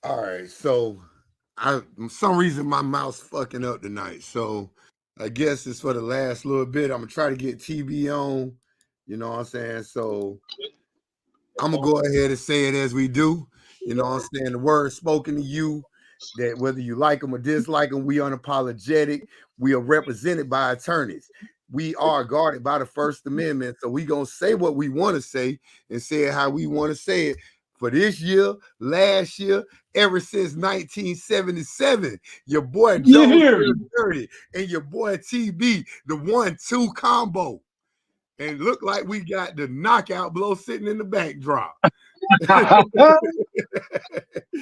All right, so for some reason my mouth's fucking up tonight. So I guess it's for the last little bit. I'm gonna try to get TB on. You know what I'm saying? So I'm gonna go ahead and say it as we do. You know what I'm saying? The word spoken to you, that whether you like them or dislike them, we unapologetic. We are represented by attorneys. We are guarded by the First Amendment. So we gonna say what we want to say and say it how we want to say it. For this year, last year, ever since 1977, your boy Joe 30 and your boy TB, the 1-2 combo. And look like we got the knockout blow sitting in the backdrop.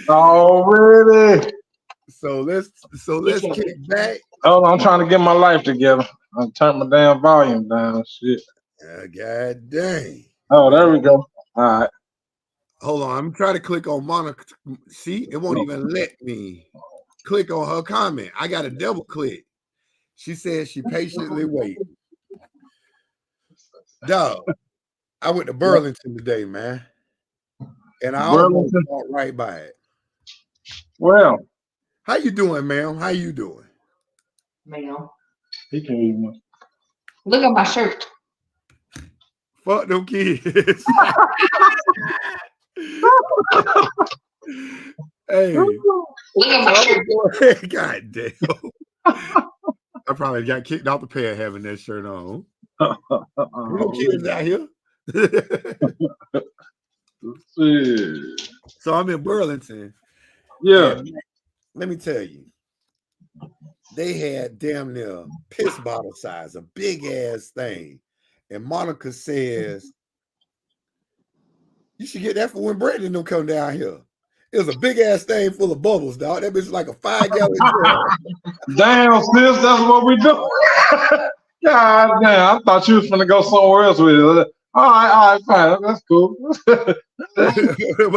Already. So let's kick back. Oh, I'm trying to get my life together. I'm turning my damn volume down. Shit. God dang. Oh, there we go. All right. Hold on. I'm trying to click on Monica. See, it won't even let me click on her comment. I got to double click. She says she patiently wait. Dog, I went to Burlington today, man. And I almost walked right by it. Well, how you doing, ma'am? How you doing? Ma'am. He can even look at my shirt. Fuck them kids. Hey, look at my shirt. God damn. I probably got kicked out the pair having that shirt on. No kids out here. So I'm in Burlington. Yeah. Let me tell you, they had damn near piss bottle size, a big ass thing. And Monica says, you should get that for when Brandon don't come down here. It was a big ass thing full of bubbles, dog. That bitch is like a 5-gallon drum. Damn, sis, that's what we do. God damn, I thought you was finna go somewhere else with it. All right, fine. That's cool. But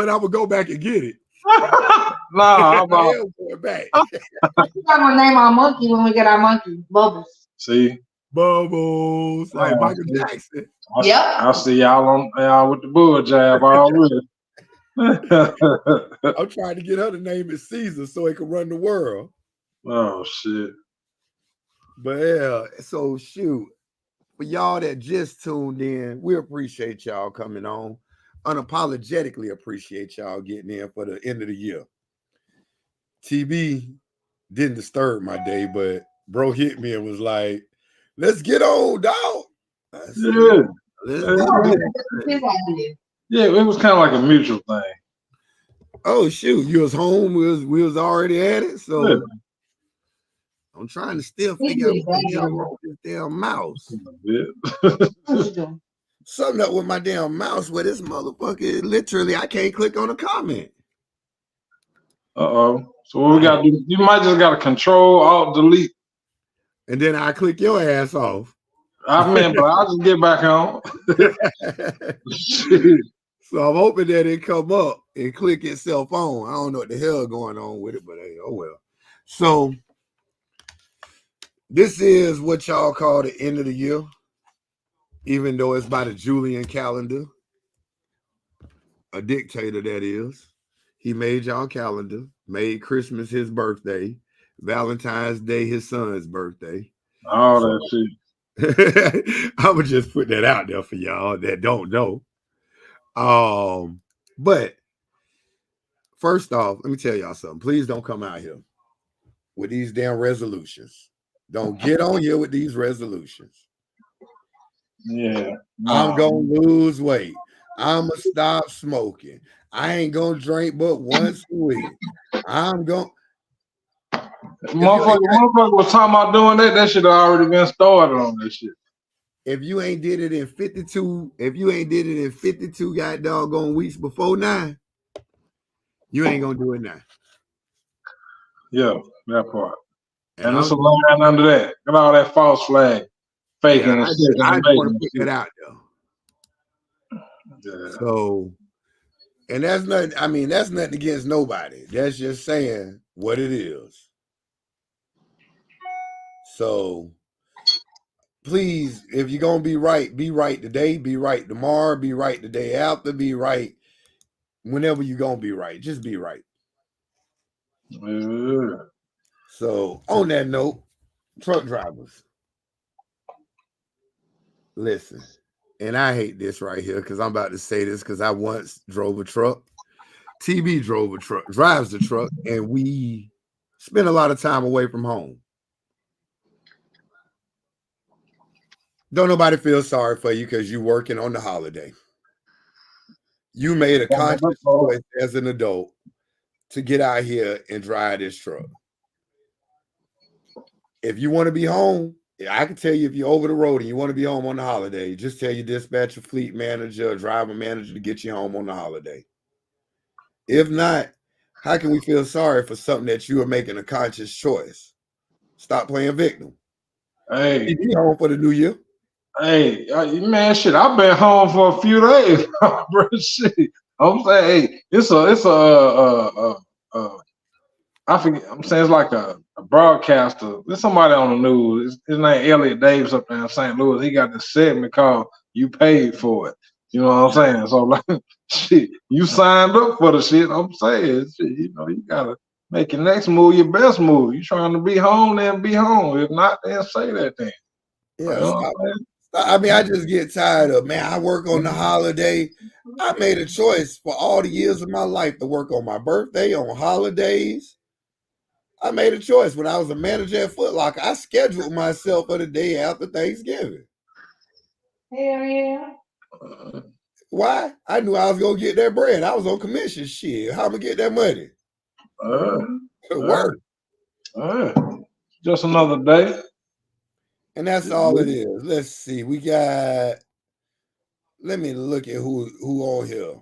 I would go back and get it. Nah, I'm going back. I'm gonna name our monkey when we get our monkey. Bubbles. See? Bubbles. Like Michael Jackson. Yep. I see y'all with the bull jab already. I'm trying to get her to name it Caesar so it can run the world. Oh, shit. But yeah, so shoot. For y'all that just tuned in, we appreciate y'all coming on. Unapologetically appreciate y'all getting in for the end of the year. TB didn't disturb my day, but bro hit me and was like, let's get on, dog. Yeah. Yeah, it was kind of like a mutual thing. Oh shoot, you was home, we was already at it. So yeah. I'm trying to still figure out what the hell wrong with this damn mouse. Something up with my damn mouse where this motherfucker literally I can't click on a comment. Uh-oh. So what we gotta do? You might just gotta Control Alt Delete. And then I click your ass off. I mean, but I'll just get back on. So I'm hoping that it come up and click itself on. I don't know what the hell going on with it, but hey, oh well. So this is what y'all call the end of the year, even though it's by the Julian calendar. A dictator, that is. He made y'all calendar, made Christmas his birthday, Valentine's Day his son's birthday. All that shit. I would just put that out there for y'all that don't know. But first off, let me tell y'all something. Please don't come out here with these damn resolutions. Don't get on here with these resolutions. Yeah. I'm gonna lose weight. I'm gonna stop smoking. I ain't gonna drink but once a week. I'm gonna. Motherfucker was talking about doing that. That should have already been started on this shit. If you ain't did it in 52, god doggone weeks before now, you ain't gonna do it now. Yeah, that part. And there's a line under that. Got all that false flag, faking and shit. I just want to put that out there. Yeah. So, and that's nothing. I mean, that's nothing against nobody. That's just saying what it is. So, please, if you're gonna be right today, be right tomorrow, be right the day after, be right whenever you're gonna be right. Just be right. Yeah. So on that note, truck drivers, listen, and I hate this right here because I'm about to say this because I once drove a truck. TB drove a truck, drives the truck, and we spend a lot of time away from home. Don't nobody feel sorry for you because you're working on the holiday. You made a conscious choice as an adult to get out here and drive this truck. If you want to be home, I can tell you if you're over the road and you want to be home on the holiday, just tell your dispatcher, fleet manager, driver manager to get you home on the holiday. If not, how can we feel sorry for something that you are making a conscious choice? Stop playing victim. Hey, Be home for the new year. hey, man, shit, I've been home for a few days, bro. Shit, I'm saying, hey, it's I forget. I'm saying it's like a broadcaster. There's somebody on the news. His name Elliot Davis up there in St. Louis. He got this segment called "You Paid for It." You know what I'm saying? So like, shit, you signed up for the shit. I'm saying, shit, you know, you gotta make your next move your best move. You trying to be home, then be home. If not, then say that then. Yeah, You know stop. I mean, I just get tired of, man, I work on the holiday. I made a choice for all the years of my life to work on my birthday, on holidays. I made a choice when I was a manager at Foot Locker. I scheduled myself for the day after Thanksgiving. Hell yeah. Why? I knew I was gonna get that bread. I was on commission. Shit, how am I gonna get that money? Work. Just another day. And that's all it is. Let's see. We got. Let me look at who on here.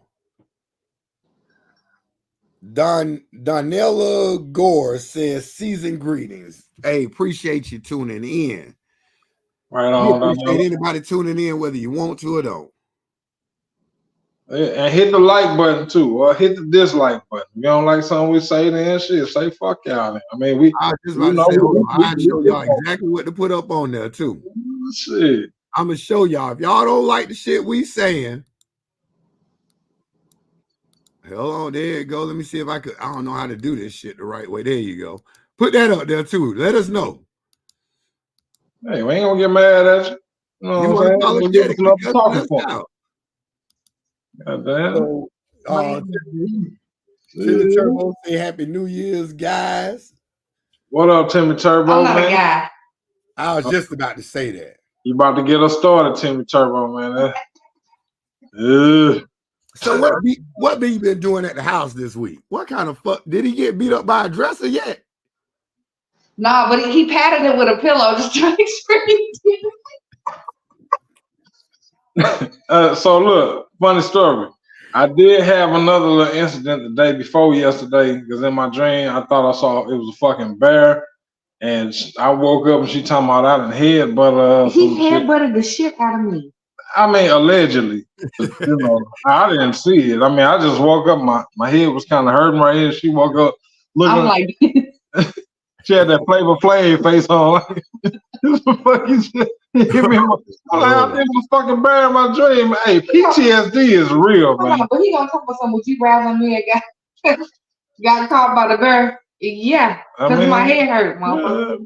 Donella Gore says season greetings. Hey, appreciate you tuning in. Right We on. appreciate anybody tuning in, whether you want to or don't. And hit the like button too, or hit the dislike button. If you don't like something we say, then shit, say fuck y'all. I mean, I was just about to say, hold on, I'll show y'all exactly what to put up on there too. Shit. I'm gonna show y'all. If y'all don't like the shit we saying, hold on, there you go. Let me see if I could. I don't know how to do this shit the right way. There you go. Put that up there too. Let us know. Hey, we ain't gonna get mad at you. You know what I'm saying? Give us another talking point. So, Timmy Turbo say Happy New Year's, guys. What up, Timmy Turbo, I'm not man? a guy. I was just about to say that. You about to get us started, Timmy Turbo, man. So what be you been doing at the house this week? What kind of fuck did he get beat up by a dresser yet? No, but he patted it with a pillow just to make sure So look, funny story. I did have another little incident the day before yesterday because in my dream I thought I saw it was a fucking bear, and I woke up and she talking about I done headbutt he headbutted the shit out of me. I mean, allegedly. You know, I didn't see it. I mean, I just woke up. My head was kind of hurting right here. She woke up looking. I'm like, she had that Flavor Flav face on. This fucking shit. Hit me. I think it was fucking bear in my dream. Hey, PTSD is real, man. But he gonna talk about something with you rattling me and got caught by the bear. Yeah, because my head hurt, motherfucker.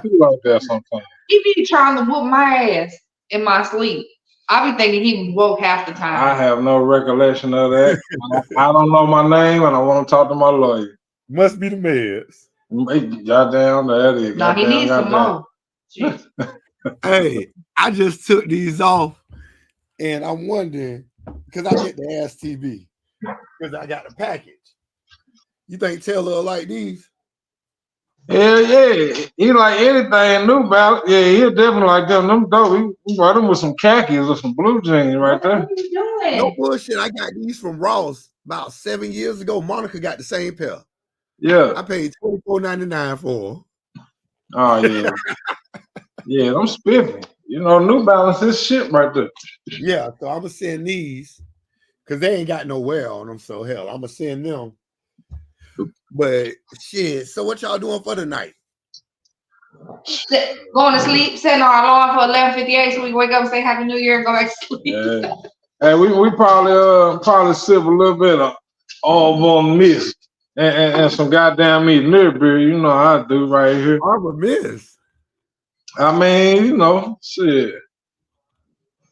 He like that sometimes. He be trying to whoop my ass in my sleep. I be thinking he woke half the time. I have no recollection of that. I don't know my name, and I want to talk to my lawyer. Must be the meds. Goddamn, that is. No, he needs some more. Hey, I just took these off, and I'm wondering because I get the ass TV because I got the package. You think Taylor will like these? Hell yeah, he like anything new about it. Yeah, he'll definitely like them. Them dope. He brought them with some khakis or some blue jeans right there. What are you doing? No bullshit. I got these from Ross about 7 years ago. Monica got the same pair. Yeah. I paid $24.99 for them. Oh yeah. Yeah, I'm spiffy. You know, New Balance is shit right there. Yeah, so I'm gonna send these because they ain't got no wear on them. So hell, I'm gonna send them. But shit, so what y'all doing for the night? Going to sleep, setting our alarm for 11:58 so we wake up and say Happy New Year and go back to sleep. Yeah. Hey, we probably sip a little bit of Auburn Mist. and some goddamn meat beer. You know how I do right here. I'm a miss. I mean, you know, shit.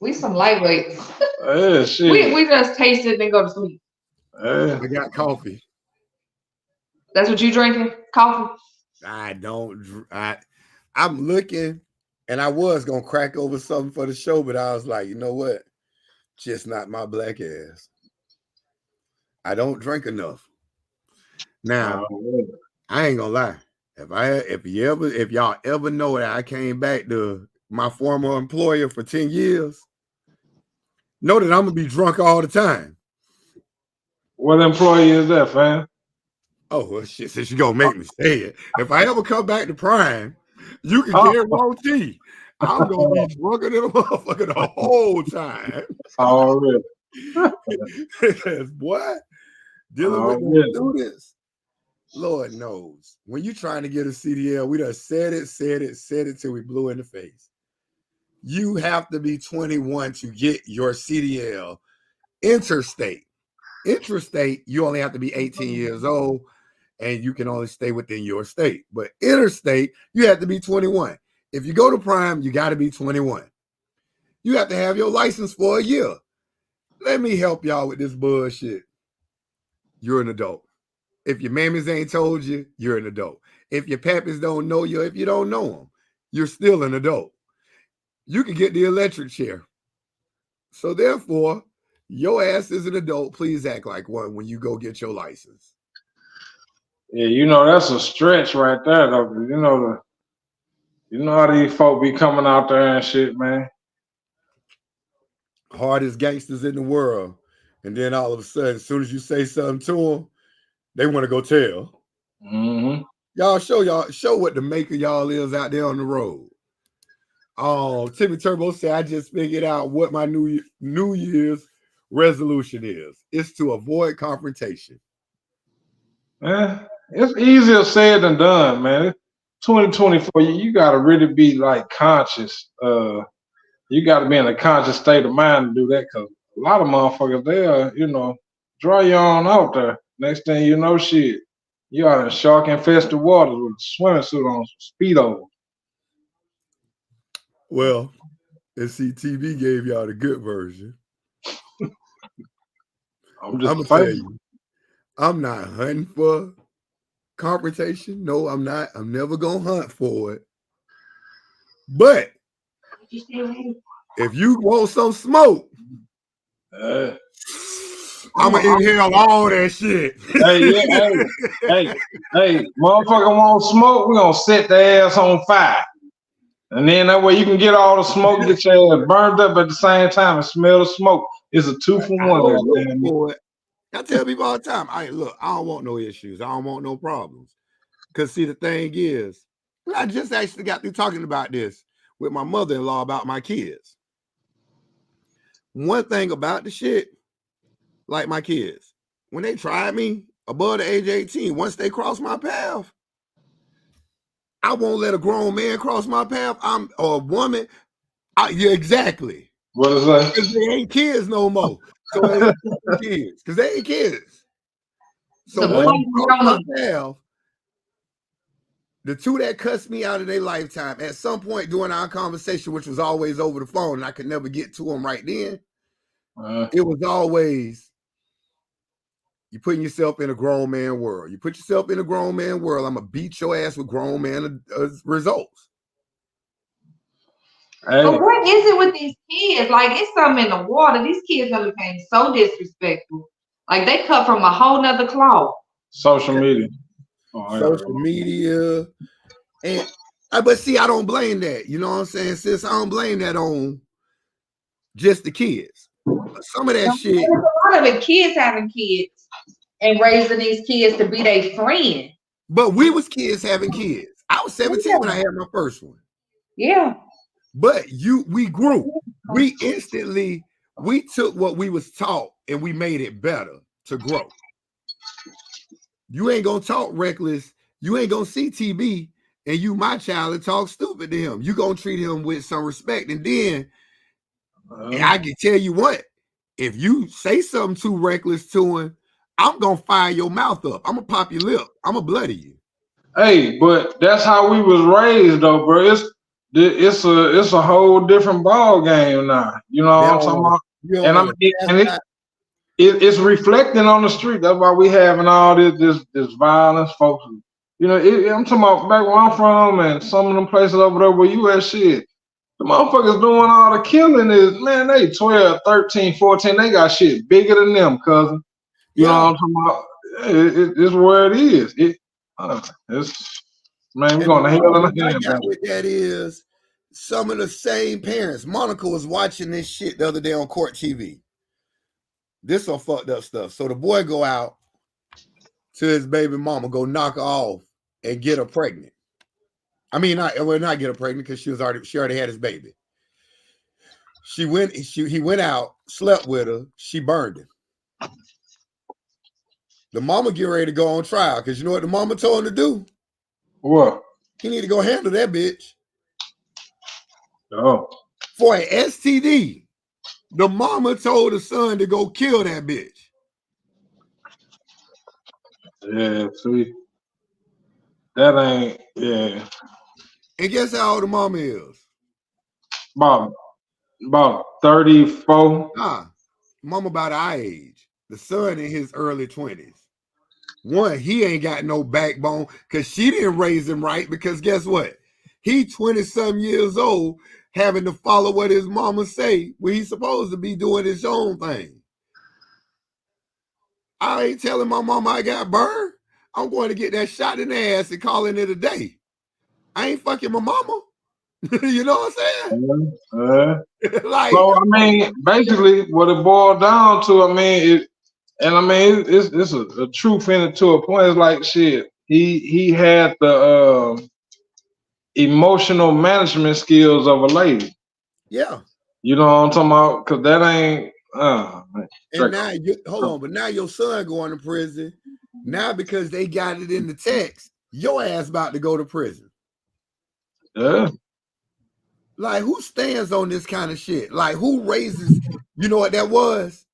We some lightweights. Yeah, shit. We just taste it and go to sleep. I got coffee. That's what you drinking? Coffee? I don't. I'm looking, and I was gonna crack over something for the show, but I was like, you know what? Just not my black ass. I don't drink enough. Now, I ain't gonna lie. If y'all ever know that I came back to my former employer for 10 years, know that I'm gonna be drunk all the time. What employee is that, fam? Oh well, shit! Since you gonna make me say it, if I ever come back to Prime, you can guarantee I'm gonna be drunker than a motherfucker the whole time. Oh, really? Boy, dealing with the students, Lord knows. When you trying to get a CDL, we done said it till we blew in the face. You have to be 21 to get your CDL. Interstate, you only have to be 18 years old, and you can only stay within your state. But interstate, you have to be 21. If you go to Prime, you got to be 21. You have to have your license for a year. Let me help y'all with this bullshit. You're an adult. If your mammies ain't told you, you're an adult. If your pappies don't know you, if you don't know them, you're still an adult. You can get the electric chair. So therefore, your ass is an adult. Please act like one when you go get your license. Yeah, you know, that's a stretch right there, though. You know how these folk be coming out there and shit, man. Hardest gangsters in the world. And then all of a sudden, as soon as you say something to them, they want to go tell. Mm-hmm. Y'all show what the maker y'all is out there on the road. Oh, Timmy Turbo said, I just figured out what my New Year's resolution is. It's to avoid confrontation. Yeah, it's easier said than done, man. 2024, you got to really be like conscious. You got to be in a conscious state of mind to do that, because a lot of motherfuckers, they are, you know, draw you on out there. Next thing you know, shit, you out in shark infested waters with a swimming suit on, Speedo. Well, NCTV gave y'all the good version. I'm gonna tell you, I'm not hunting for confrontation. No, I'm not. I'm never gonna hunt for it. But if you want some smoke, I'm gonna inhale all that shit. Hey, motherfucker want smoke? We gonna set the ass on fire, and then that way you can get all the smoke, get your ass burned up at the same time, and smell the smoke. It's a 2-for-1. I tell people all the time, I don't want no issues. I don't want no problems. Because see, the thing is, I just actually got through talking about this with my mother-in-law about my kids. One thing about the shit, like my kids, when they try me above the age of 18, once they cross my path, I won't let a grown man cross my path. Or a woman. Yeah, exactly. What is that? Because they ain't kids no more. So they ain't kids. Because they ain't kids. So once you cross my path, the two that cussed me out of their lifetime, at some point during our conversation, which was always over the phone, and I could never get to them right then, it was always, you putting yourself in a grown man world. You put yourself in a grown man world, I'm going to beat your ass with grown man results. Hey. But what is it with these kids? Like, it's something in the water. These kids have become so disrespectful. Like, they cut from a whole nother cloth. Social media. Social media. But see, I don't blame that. You know what I'm saying, sis? I don't blame that on just the kids. Some of that shit. There's a lot of the kids having kids and raising these kids to be their friend. But we was kids having kids. I was 17 when I had my first one. Yeah. But we grew. We took what we was taught and we made it better to grow. You ain't gonna talk reckless. You ain't gonna see TB and you, my child, and talk stupid to him. You gonna treat him with some respect. And then, and I can tell you what, if you say something too reckless to him, I'm gonna fire your mouth up. I'm gonna pop your lip. I'm gonna bloody you. Hey, but that's how we was raised, though, bro. It's a whole different ball game now. You know what I'm talking about? And I mean, and it's reflecting on the street. That's why we having all this violence, folks. You know, I'm talking about back where I'm from and some of them places over there where you at shit. The motherfuckers doing all the killing is, man, they 12, 13, 14. They got shit bigger than them, cousin. You know what I'm talking about? It's where it is. It's, man, we're going to hell in the hand, man. With that is some of the same parents. Monica was watching this shit the other day on Court TV. This some fucked up stuff. So the boy go out to his baby mama, go knock her off and get her pregnant. I mean, not get her pregnant because she already had his baby. He went out, slept with her, she burned him. The mama get ready to go on trial because you know what the mama told him to do? What? He need to go handle that bitch. Oh. For an STD. The mama told the son to go kill that bitch. Yeah, see. That ain't, yeah. And guess how old the mama is? About 34. Nah, mama about our age. The son in his early 20s. One, he ain't got no backbone because she didn't raise him right because guess what? He 20-some years old having to follow what his mama say when he's supposed to be doing his own thing. I ain't telling my mama I got burned. I'm going to get that shot in the ass and calling it a day. I ain't fucking my mama. You know what I'm saying? Like, so I mean, basically, what it boiled down to, I mean, it's a truth in it to a point. It's like shit. He had the emotional management skills of a lady. Yeah. You know what I'm talking about? Because that ain't. And now hold on, but now your son going to prison. Now because they got it in the text, your ass about to go to prison. Yeah. Like who stands on this kind of shit? Like who raises? You know what that was?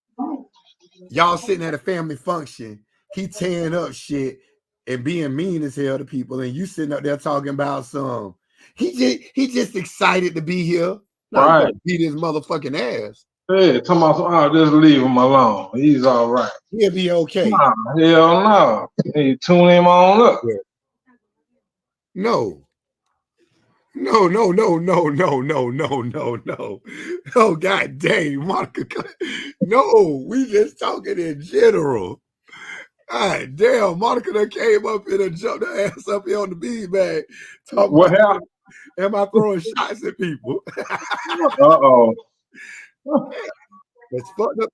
Y'all sitting at a family function, he tearing up shit and being mean as hell to people, and you sitting up there talking about some. He just excited to be here. Right. Beat his motherfucking ass. Yeah, talking about just leave him alone. He's all right. He'll be okay. Nah, hell no. Hey, tune him on up. No. No. Oh, god dang, Monica. No, we just talking in general. God damn, Monica done came up here and jumped her ass up here on the beanbag. What happened? Am I throwing shots at people? Uh-oh. That's fucked up.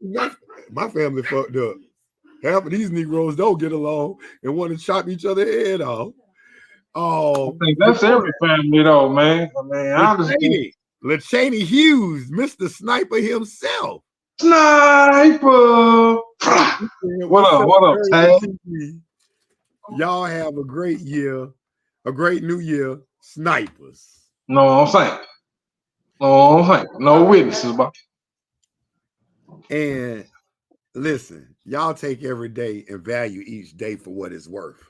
My family fucked up. Half of these Negroes don't get along and want to chop each other head off. Oh, I think that's every family though, man. I mean, honestly. LaChaney Hughes, Mr. Sniper himself. Sniper. What up, Tad? Y'all have a great year, a great new year, snipers. No, I'm saying. No witnesses, but. And listen, y'all take every day and value each day for what it's worth.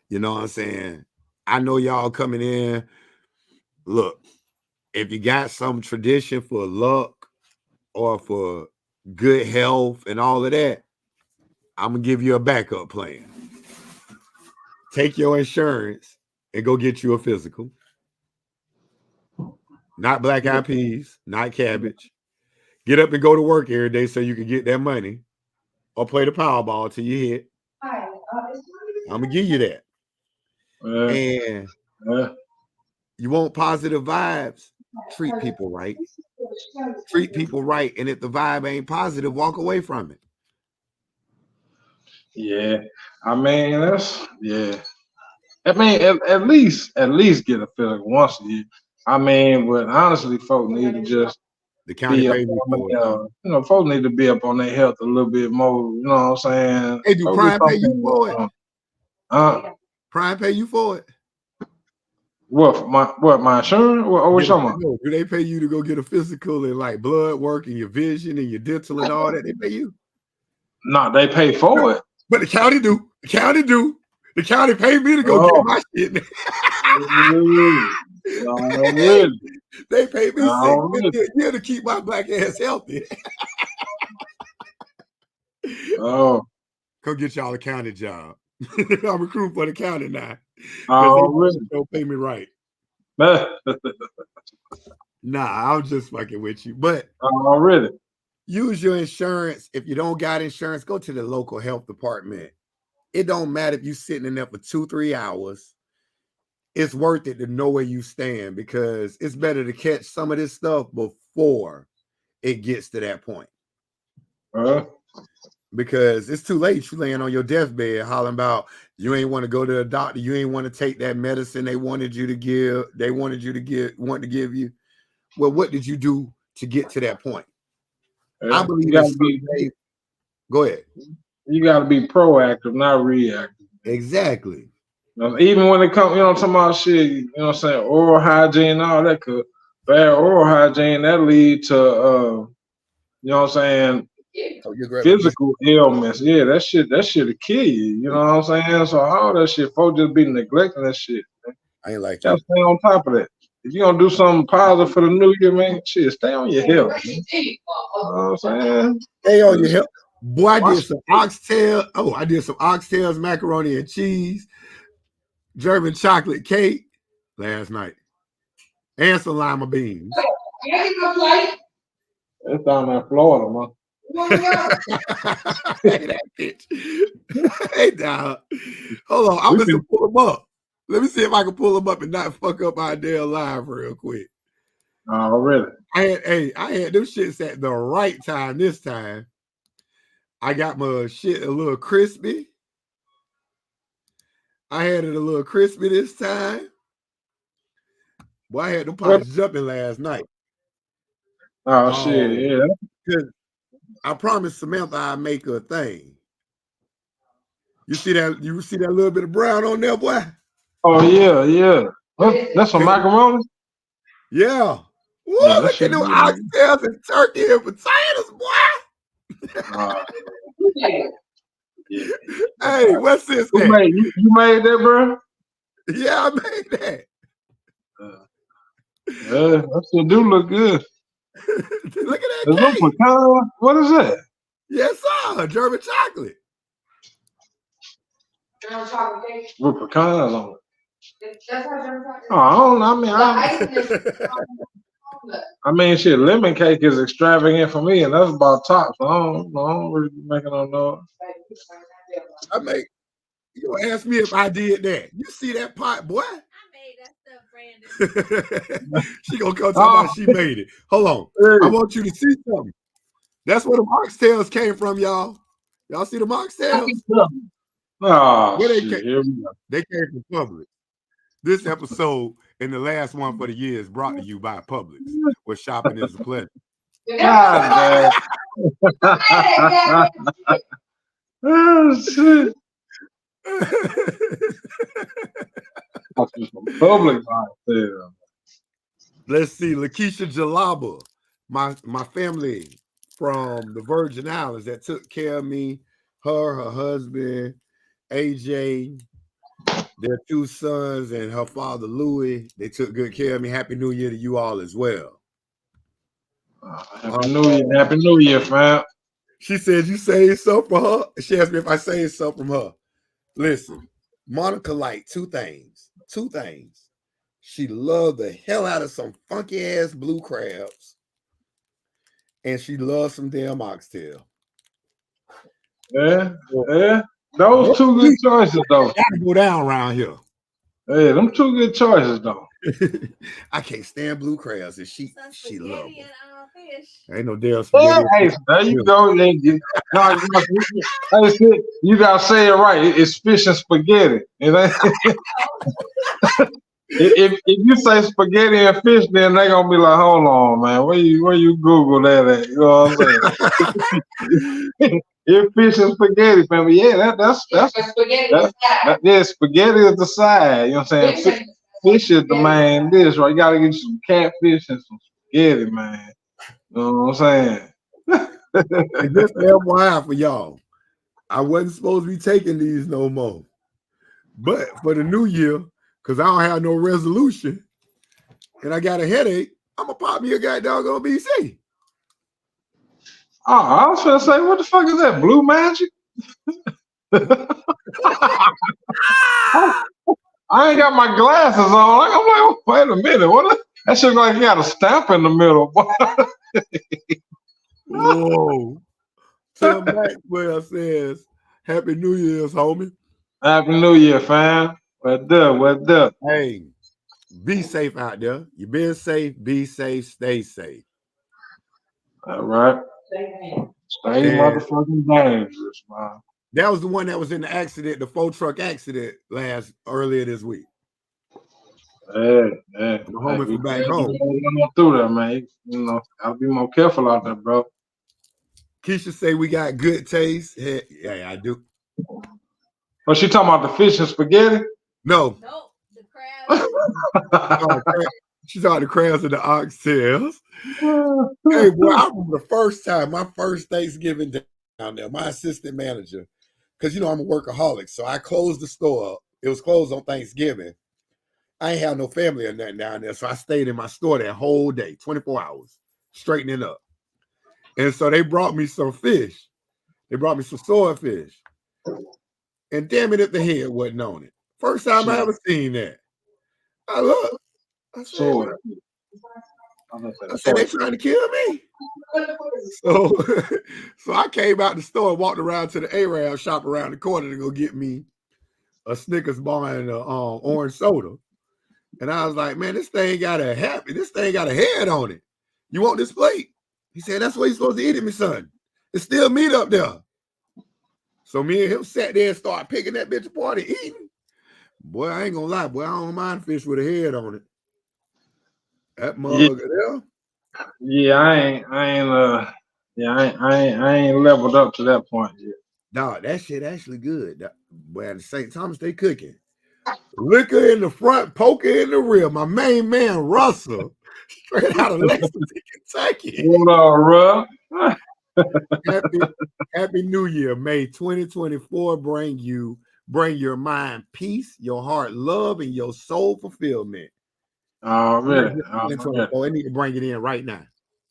You know what I'm saying? I know y'all coming in. Look, if you got some tradition for luck or for good health and all of that, I'm going to give you a backup plan. Take your insurance and go get you a physical. Not black eyed peas, not cabbage. Get up and go to work every day so you can get that money or play the Powerball till you hit. I'm going to give you that. And you want positive vibes, treat people right. Treat people right. And if the vibe ain't positive, walk away from it. Yeah. I mean, I mean, at least get a feeling once a year. I mean, but honestly, folks need to just the county pay me for you know, folks need to be up on their health a little bit more. You know what I'm saying? Hey, do Prime pay you for it? Prime pay you for it? What my insurance? What you talking about? Do they pay you to go get a physical and like blood work and your vision and your dental and all that? They pay you? No, they pay for it. But the county do. The county do. The county paid me to go get my shit. No, really. They paid me No, $650 a year to keep my black ass healthy. Oh. Come get y'all a county job. I'm recruiting for the county now. Oh, really? Don't pay me right. Nah, I'm just fucking with you. But oh, really? Use your insurance. If you don't got insurance, go to the local health department. It don't matter if you're sitting in there for 2-3 hours. It's worth it to know where you stand because it's better to catch some of this stuff before it gets to that point. Because it's too late. You're laying on your deathbed hollering about you ain't want to go to the doctor. You ain't want to take that medicine they wanted you to give. They wanted you to give you. Well, what did you do to get to that point? I believe go ahead. You got to be proactive, not reactive. Exactly. Even when it comes, you know, talking about shit, you know what I'm saying, oral hygiene, all that could bad oral hygiene that lead to you know what I'm saying, physical ailments. Yeah, that shit'll kill you. You know what I'm saying? So all that shit, folks just be neglecting that shit. Man. I ain't like that. Stay on top of that. If you're gonna do something positive for the new year, man, shit, stay on your health. Man. You know what I'm saying? Stay on your health. Boy, I did some oxtail. Oh, I did some oxtails, macaroni and cheese, German chocolate cake last night, and some lima beans. It's down in Florida, man. Hey, that bitch. Hey, dog. Hold on. I'm gonna pull them up. Let me see if I can pull them up and not fuck up our damn live real quick. Oh, really? I had them shits at the right time this time. I got my shit a little crispy. I had it a little crispy this time. Boy, I had them pots jumping last night. Oh, shit, yeah. I promised Samantha I'd make her a thing. You see that? You see that little bit of brown on there, boy? Oh yeah. That's some macaroni. Yeah. Woo, yeah, look at them oxtails and turkey and potatoes, boy. Yeah. Hey, what's this? You made that, bro? Yeah, I made that. Yeah, that shit do look good. Look at that cake. What is that? Yes, sir. German chocolate. German chocolate cake. With pecans on it. That's how German chocolate. Oh, I mean, shit, lemon cake is extravagant for me, and that's about top. So I don't really be making no noise. You gonna ask me if I did that? You see that pot, boy? I made that stuff, Brandon. She gonna come talk about she made it. Hold on. Hey. I want you to see something. That's where the oxtails came from, y'all. Y'all see the oxtails? Oh, where they came from Publix. This episode and the last one for the year is brought to you by Publix, where shopping is a pleasure. God, oh, shit. Public. Let's see, Lakeisha Jalaba, my family from the Virgin Islands that took care of me, her husband, AJ, their 2 sons, and her father, Louis. They took good care of me. Happy New Year to you all as well. Happy New Year, fam. She said you saved something for her. She asked me if I saved something from her. Listen, Monica liked 2 things. 2 things. She loved the hell out of some funky ass blue crabs, and she loved some damn oxtail. Yeah. Those 2 good choices, though. Gotta go down around here. Yeah, them 2 good choices, though. I can't stand blue crabs, and she loved them. Ain't no damn spaghetti. Yeah, hey, there you go. You gotta say it right. It's fish and spaghetti. If you say spaghetti and fish, then they gonna be like, hold on, man, where you Google that at? You know what I'm saying? It's fish and spaghetti, family. Yeah, that's spaghetti is the side. You know what I'm saying? Fish is the main dish, right? You gotta get some catfish and some spaghetti, man. You know what I'm saying? And just FYI for y'all, I wasn't supposed to be taking these no more. But for the new year, because I don't have no resolution and I got a headache, I'm going to pop me a goddamn BC. Oh, I was gonna say, what the fuck is that? Blue magic? I ain't got my glasses on. I'm like, wait a minute, what? That shit like you got a stamp in the middle. Whoa. Tim Maxwell says, Happy New Year's, homie. Happy New Year, fam. What up? What up? Hey, be safe out there. You being safe, be safe, stay safe. All right. Stay motherfucking dangerous, man. That was the one that was in the accident, the 4-truck accident earlier this week. Yeah. The homie from back home. Through that, man. You know, gotta be more careful out there, bro. Keisha say we got good taste. Yeah, I do. Was she talking about the fish and spaghetti? No. Nope, the crabs. She saw the crabs and the oxtails. Hey, boy, I remember the first time, my first Thanksgiving down there, my assistant manager, because, you know, I'm a workaholic, so I closed the store up. It was closed on Thanksgiving. I ain't have no family or nothing down there, so I stayed in my store that whole day, 24 hours, straightening up. And so they brought me some fish. They brought me some swordfish. And damn it if the head wasn't on it. First time I ever seen that. I look. I said, they trying to kill me. So I came out the store and walked around to the Arab shop around the corner to go get me a Snickers bar and an orange soda. And I was like, man, this thing got a head on it. You want this plate? He said, that's what you're supposed to eat it, my son. It's still meat up there. So me and him sat there and started picking that bitch apart and eating. Boy, I ain't gonna lie, boy, I don't mind fish with a head on it. That mug there. Yeah, I ain't leveled up to that point yet. Dog, that shit actually good. Boy, at St. Thomas, they cooking. Liquor in the front, poker in the rear. My main man, Russell, straight out of Lexington, Kentucky. What up, Russ? Happy New Year. May 2024 bring your mind peace, your heart love, and your soul fulfillment. Really? I need to bring it in right now.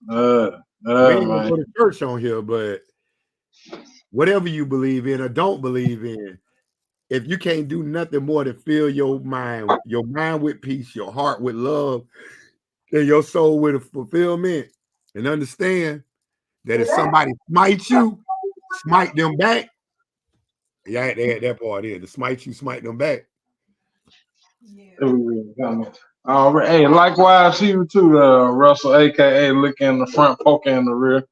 We ain't gonna Man. go to church on here, but whatever you believe in or don't believe in, if you can't do nothing more than fill your mind with peace, your heart with love, and your soul with a fulfillment, and understand that if somebody smites you, smite them back. Yeah, they had that part in. To smite you, smite them back. Yeah. Hey, likewise to you too, Russell, aka Lick in the front, poker in the rear.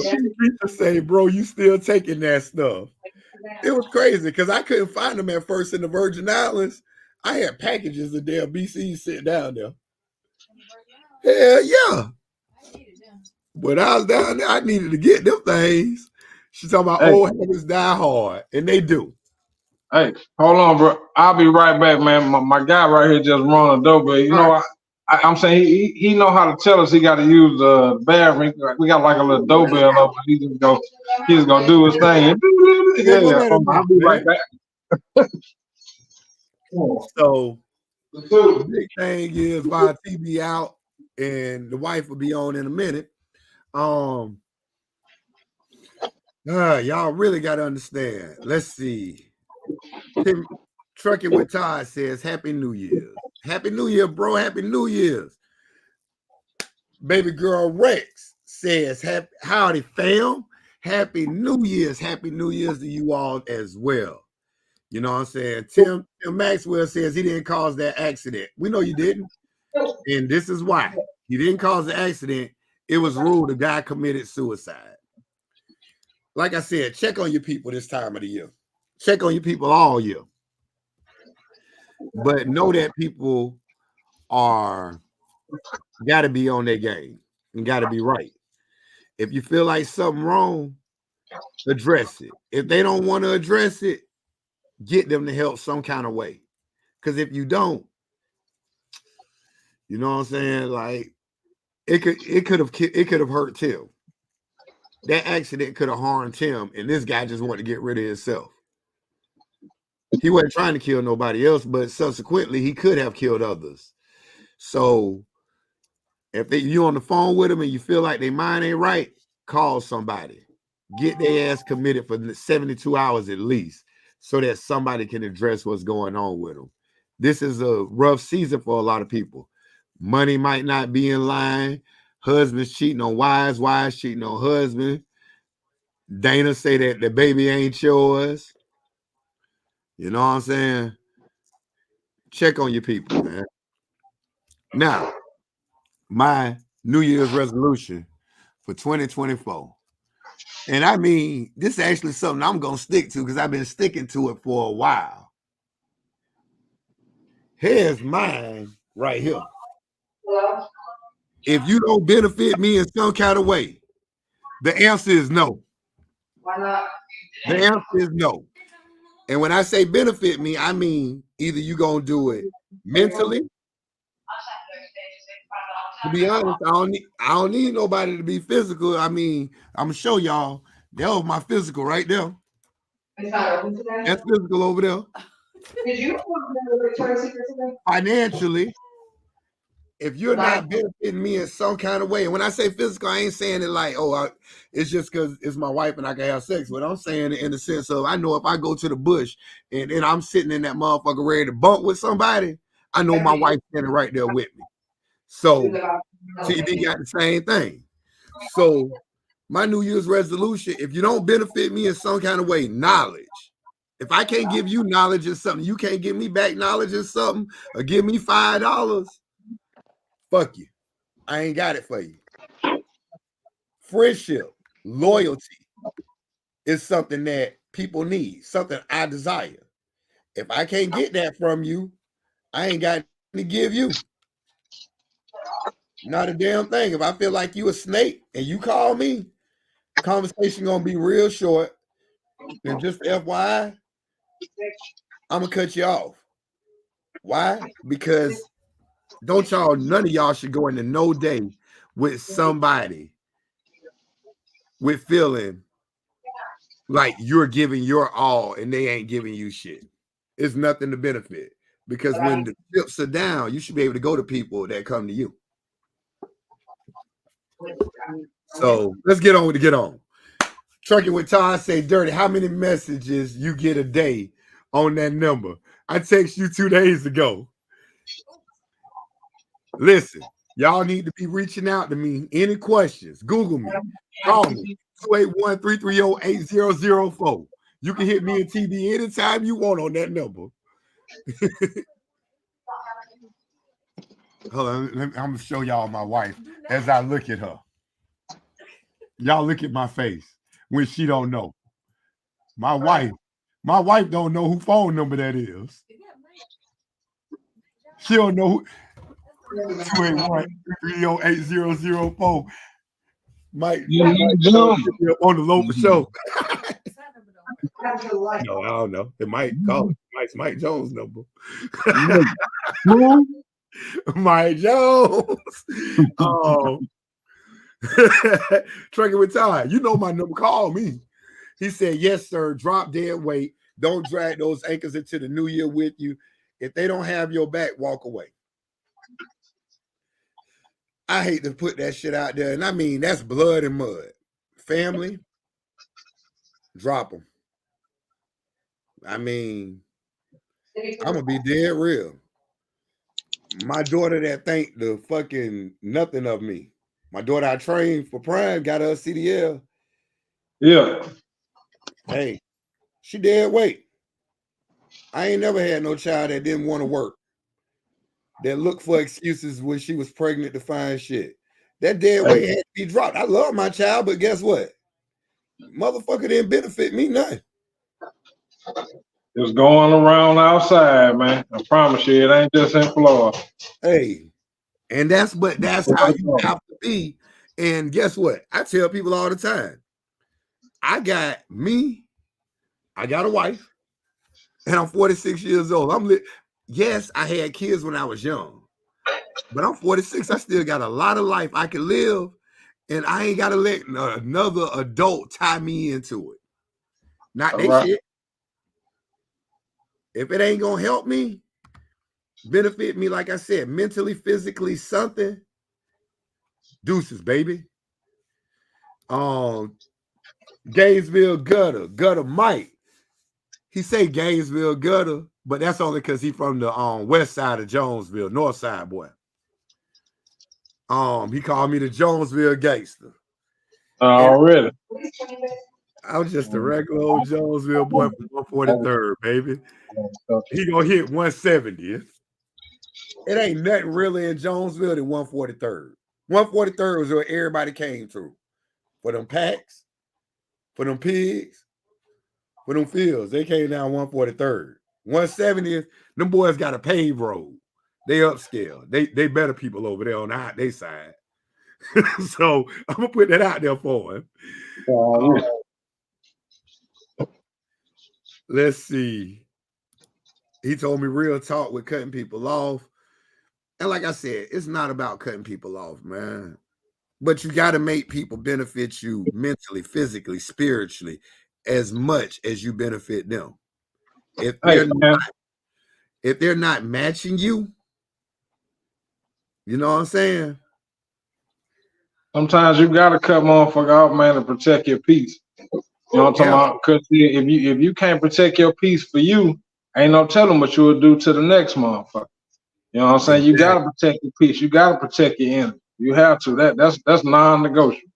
She say, bro, you still taking that stuff. It was crazy because I couldn't find them at first in the Virgin Islands. I had packages of damn BCs sitting down there. Hell yeah. When I was down there, I needed to get them things. She's talking about old habits die hard, and they do. Hey, hold on, bro. I'll be right back, man. My guy right here just run a doorbell. You know, I'm saying he know how to tell us he got to use the bathroom. We got like a little doorbell up, and he's gonna do his thing. Yeah. I'll be right back. So the big thing is while TV out and the wife will be on in a minute. Y'all really got to understand. Let's see. Tim, Trucking with Todd says, Happy New Year's. Happy New Year, bro. Happy New Year's. Baby girl Rex says, howdy, fam. Happy New Year's. Happy New Year's to you all as well. You know what I'm saying? Tim Maxwell says he didn't cause that accident. We know you didn't. And this is why. He didn't cause the accident. It was ruled the guy committed suicide. Like I said, check on your people this time of the year. Check on your people all year. But know that people got to be on their game and got to be right. If you feel like something wrong, address it. If they don't want to address it, get them to help some kind of way. Because if you don't, you know what I'm saying? Like, it could have hurt Tim. That accident could have harmed Tim, and this guy just wanted to get rid of himself. He wasn't trying to kill nobody else, but subsequently he could have killed others. So if you on the phone with them and you feel like their mind ain't right, call somebody. Get their ass committed for 72 hours at least, so that somebody can address what's going on with them. This is a rough season for a lot of people. Money might not be in line. Husbands cheating on wives, wives cheating on husbands. Dana say that the baby ain't yours. You know what I'm saying? Check on your people, man. Now, my New Year's resolution for 2024. And I mean, this is actually something I'm going to stick to because I've been sticking to it for a while. Here's mine right here. If you don't benefit me in some kind of way, the answer is no. Why not? The answer is no. And when I say benefit me, I mean either you going to do it mentally. To be honest, I don't need nobody to be physical. I mean, I'm going to show y'all. That was my physical right there. It's not open today? That's physical over there. Did you Victoria's Secret today? Financially, if you're not benefiting me in some kind of way, and when I say physical, I ain't saying it like, it's just because it's my wife and I can have sex. But I'm saying it in the sense of I know if I go to the bush and then I'm sitting in that motherfucker ready to bump with somebody, I know my wife's standing right there with me. So TD got the same thing. So my New Year's resolution, if you don't benefit me in some kind of way, knowledge. If I can't give you knowledge in something, you can't give me back knowledge in something or give me $5, fuck you. I ain't got it for you. Friendship, loyalty is something that people need, something I desire. If I can't get that from you, I ain't got to give you. Not a damn thing. If I feel like you a snake and you call me, conversation gonna be real short. And just FYI, I'm gonna cut you off. Why? Because none of y'all should go into no day with somebody with feeling like you're giving your all and they ain't giving you shit. It's nothing to benefit. Because when the chips are down, you should be able to go to people that come to you. So let's get on. Trucking with Todd say, Dirty, how many messages you get a day on that number? I text you 2 days ago. Listen, y'all need to be reaching out to me. Any questions? Google me. Call me. 281-330-8004. You can hit me and TB anytime you want on that number. Hold on, I'm going to show y'all my wife as I look at her. Y'all look at my face when she don't know. My wife don't know who phone number that is. She don't know who. 281-330-8004. Mike on the low for sure. No, I don't know. It might call it. Mike Jones' number. Mike Jones. Trucking with Todd. You know my number. Call me. He said, yes, sir. Drop dead weight. Don't drag those anchors into the new year with you. If they don't have your back, walk away. I hate to put that shit out there. And I mean, that's blood and mud. Family, drop them. I mean, I'm going to be dead real. My daughter that think the fucking nothing of me. My daughter I trained for Prime got her CDL. Yeah. Hey, she dead weight. I ain't never had no child that didn't want to work. That looked for excuses when she was pregnant to find shit. That dead weight had to be dropped. I love my child, but guess what? Motherfucker didn't benefit me nothing. It's going around outside, man. I promise you, it ain't just in Florida. Hey, and that's how you have to be. And guess what? I tell people all the time, I got a wife, and I'm 46 years old. Yes, I had kids when I was young, But I'm 46. I still got a lot of life I can live, and I ain't got to let another adult tie me into it. Not they shit. If it ain't gonna help me, benefit me, like I said, mentally, physically, something, deuces, baby. Gainesville Gutter Mike. He say Gainesville Gutter, but that's only because he from the west side of Jonesville, north side boy. He called me the Jonesville gangster. Really? I was just a regular old Jonesville boy from 143rd, baby. He gonna hit 170th. It ain't nothing really in Jonesville than 143rd. 143rd was where everybody came through. For them packs, for them pigs, for them fields. They came down 143rd. 170th, them boys got a paved road. They upscale. They better people over there on their side. So I'm gonna put that out there for him. Let's see. He told me real talk with cutting people off. And like I said, it's not about cutting people off, man. But you got to make people benefit you mentally, physically, spiritually, as much as you benefit them. If they're not matching you, you know what I'm saying? Sometimes you gotta cut motherfucker off, man, to protect your peace. You know what I'm talking about? Because if you can't protect your peace for you, ain't no telling what you will do to the next motherfucker. You know what I'm saying? You gotta protect your peace. You gotta protect your energy. You have to. That's non-negotiable. You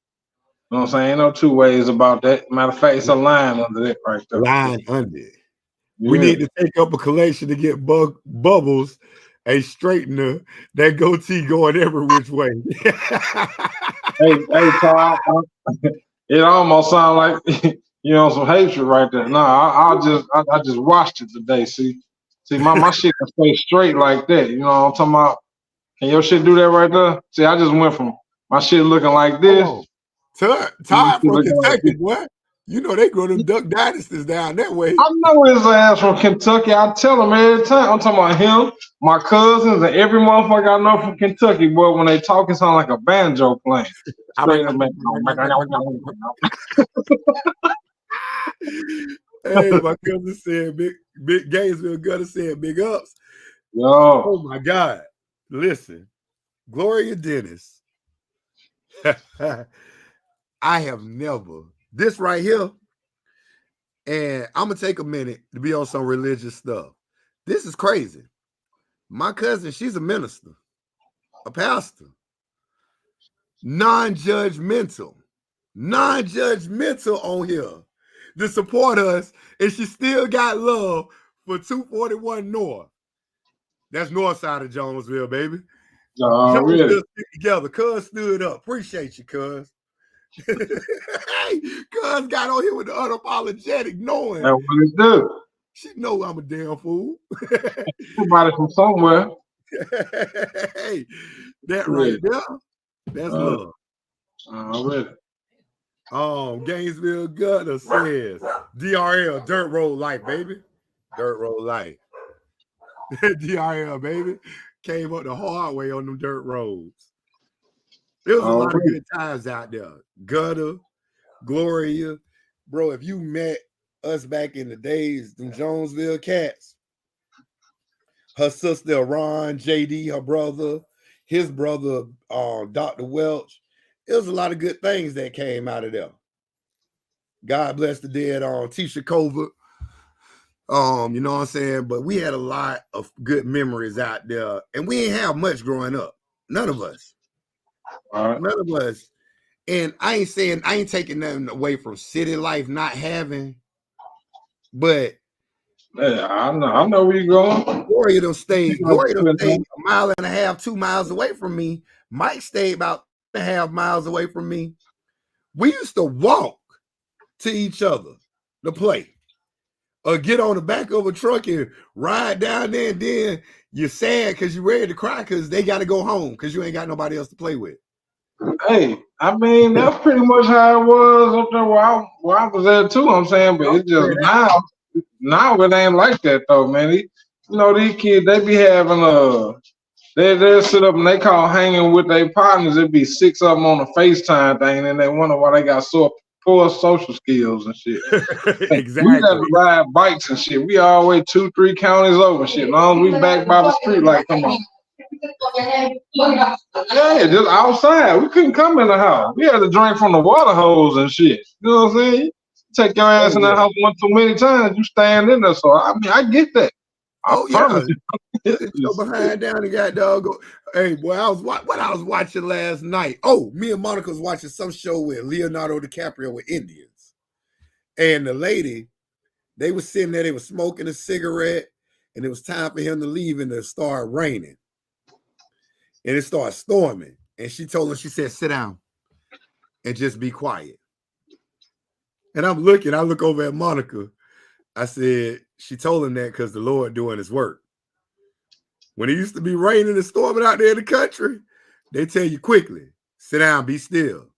know what I'm saying? Ain't no two ways about that. Matter of fact, it's a line under it right there. Line under it. Yeah. We need to take up a collection to get Bubbles a straightener, that goatee going every which way. hey, Todd, it almost sounds like some hatred right there. No, I just watched it today. See, my shit can stay straight like that. You know what I'm talking about? Can your shit do that right there? See, I just went from my shit looking like this. Todd from Kentucky, boy. You know they grow them duck dynasties down that way. I know his ass from Kentucky. I tell him every time. I'm talking about him, my cousins, and every motherfucker I know from Kentucky, boy. When they talk, it sound like a banjo playing. Straight up, hey, my cousin said, big Gainesville Gutter said, big ups. Yo. Oh my God. Listen, Gloria Dennis. I have never, this right here, and I'm going to take a minute to be on some religious stuff. This is crazy. My cousin, she's a minister, a pastor, non-judgmental on here to support us, and she still got love for 241 North. That's north side of Jonesville, baby. Really? Still stick together. Cuz stood up. Appreciate you, cuz. Hey, cuz got on here with the unapologetic, knowing. That's what it do. She know I'm a damn fool. Somebody from somewhere. Hey, that right there, that's love. Really? Gainesville Gutter says, DRL, dirt road life, baby. Dirt road life. DRL, baby. Came up the hard way on them dirt roads. There was a lot of good times out there. Gutter, Gloria. Bro, if you met us back in the days, them Jonesville cats, her sister, Orain, JD, her brother, his brother, Dr. Welch, there was a lot of good things that came out of there. God bless the dead, Tisha Covert. You know what I'm saying? But we had a lot of good memories out there, and we ain't have much growing up. None of us. None of us. And I ain't taking nothing away from city life not having, but yeah, I know where you're going. Gloria done stayed a mile and a half, 2 miles away from me. Mike stayed about 1.5 miles away from me. We used to walk to each other to play. Or get on the back of a truck and ride down there, and then you're sad because you're ready to cry because they got to go home because you ain't got nobody else to play with. Hey, I mean, that's pretty much how it was up there where I was at too, I'm saying, but it's just now it ain't like that though, man. These kids, they be having They sit up and they call hanging with their partners. It'd be 6 of them on a FaceTime thing, and they wonder why they got so poor social skills and shit. Exactly. We got to ride bikes and shit. We always 2-3 counties over shit. As long as we back by the street, like, come on. Yeah, just outside. We couldn't come in the house. We had to drink from the water hose and shit. You know what I'm saying? Take your ass in the house one too many times, you stand in there. So I mean, I get that. I promise you. Sit your behind down and got dog. Hey, boy, I was watching last night. Oh, me and Monica was watching some show with Leonardo DiCaprio with Indians, and the lady, they were sitting there, they were smoking a cigarette, and it was time for him to leave, and it started raining, and it started storming, and she told him, she said, "Sit down and just be quiet." And I look over at Monica. I said, she told him that because the Lord doing his work. When it used to be raining and storming out there in the country, they tell you quickly, sit down, be still,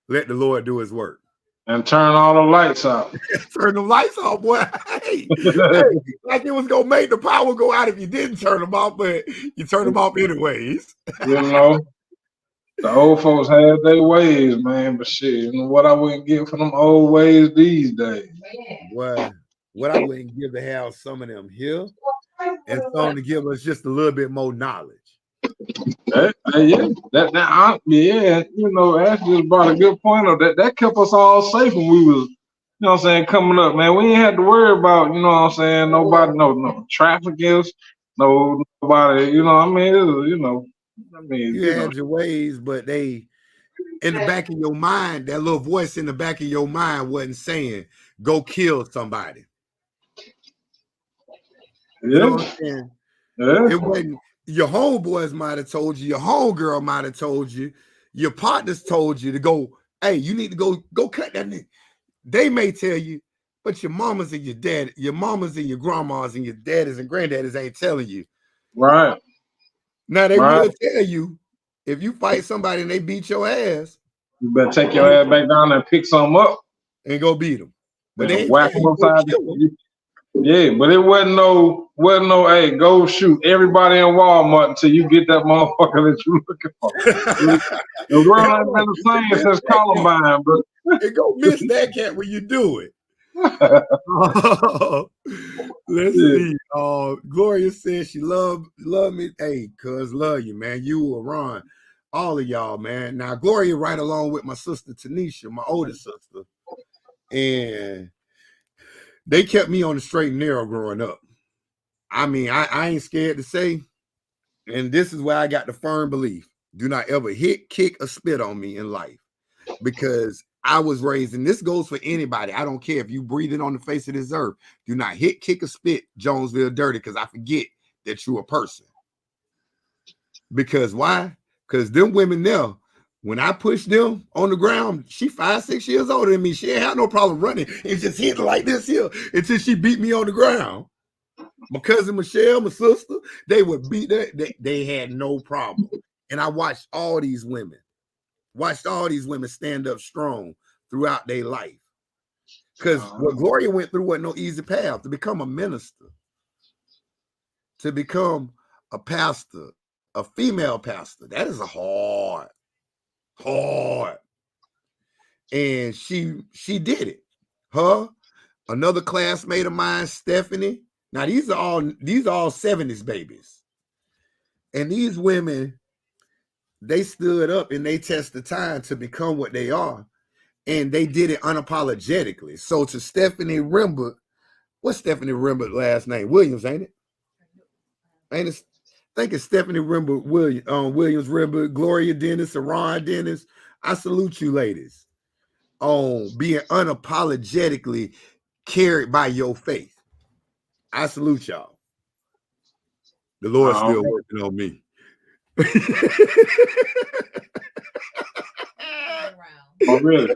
let the Lord do his work. And turn all the lights out. Turn the lights off, boy. Hey, like it was going to make the power go out if you didn't turn them off, but you turn them off anyways. You know, the old folks had their ways, man, but shit, you know what I wouldn't get for them old ways these days. Well, what I wouldn't give to have some of them here and some to give us just a little bit more knowledge. Yeah, you know, Ash just brought a good point up. That kept us all safe when we was, you know what I'm saying, coming up, man. We ain't had to worry about, you know what I'm saying, nobody, no traffickers, nobody, you know what I mean? You had your ways, but they, in the back of your mind, that little voice in the back of your mind wasn't saying, go kill somebody. You know what I'm saying? Yeah. It wasn't, your homeboys might have told you, your homegirl might have told you, your partners told you to go, hey, you need to go cut that nigga. They may tell you, but your mamas and your dad, your mamas and your grandmas and your daddies and granddaddies ain't telling you. Right. Now they will tell you, if you fight somebody and they beat your ass, you better take your ass back down and pick some up and go beat them. But they ain't whack them upside the. Yeah, but it wasn't no, hey, go shoot everybody in Walmart until you get that motherfucker that you looking for. The world ain't been the same since Columbine, bro. And go miss that cat when you do it. Let's see. Gloria says she love me. Hey, cuz love you, man. You, Orain, all of y'all, man. Now, Gloria right along with my sister Tanisha, my older sister. And they kept me on the straight and narrow growing up. I mean, I ain't scared to say, and this is where I got the firm belief. Do not ever hit, kick, or spit on me in life. Because I was raised, and this goes for anybody. I don't care if you breathing on the face of this earth. Do not hit, kick, or spit Jonesville dirty, because I forget that you're a person. Because why? Because them women there, when I pushed them on the ground, she 5-6 years older than me. She ain't had no problem running and just hitting like this here until she beat me on the ground. My cousin Michelle, my sister, they would beat that. They had no problem. And I watched all these women stand up strong throughout their life. Because what Gloria went through wasn't no easy path. To become a minister, to become a pastor, a female pastor, that is a hard. And she did it. Her, another classmate of mine, Stephanie. Now these are all 70s babies. And these women, they stood up and they tested time to become what they are. And they did it unapologetically. So to Stephanie Rimbert, what's Stephanie Rimbert last name? Williams, ain't it? I think it's Stephanie Rimbert Williams Rimbert, Gloria Dennis, Orain Dennis. I salute you ladies on being unapologetically carried by your faith. I salute y'all. The Lord's still working on me. Oh, really?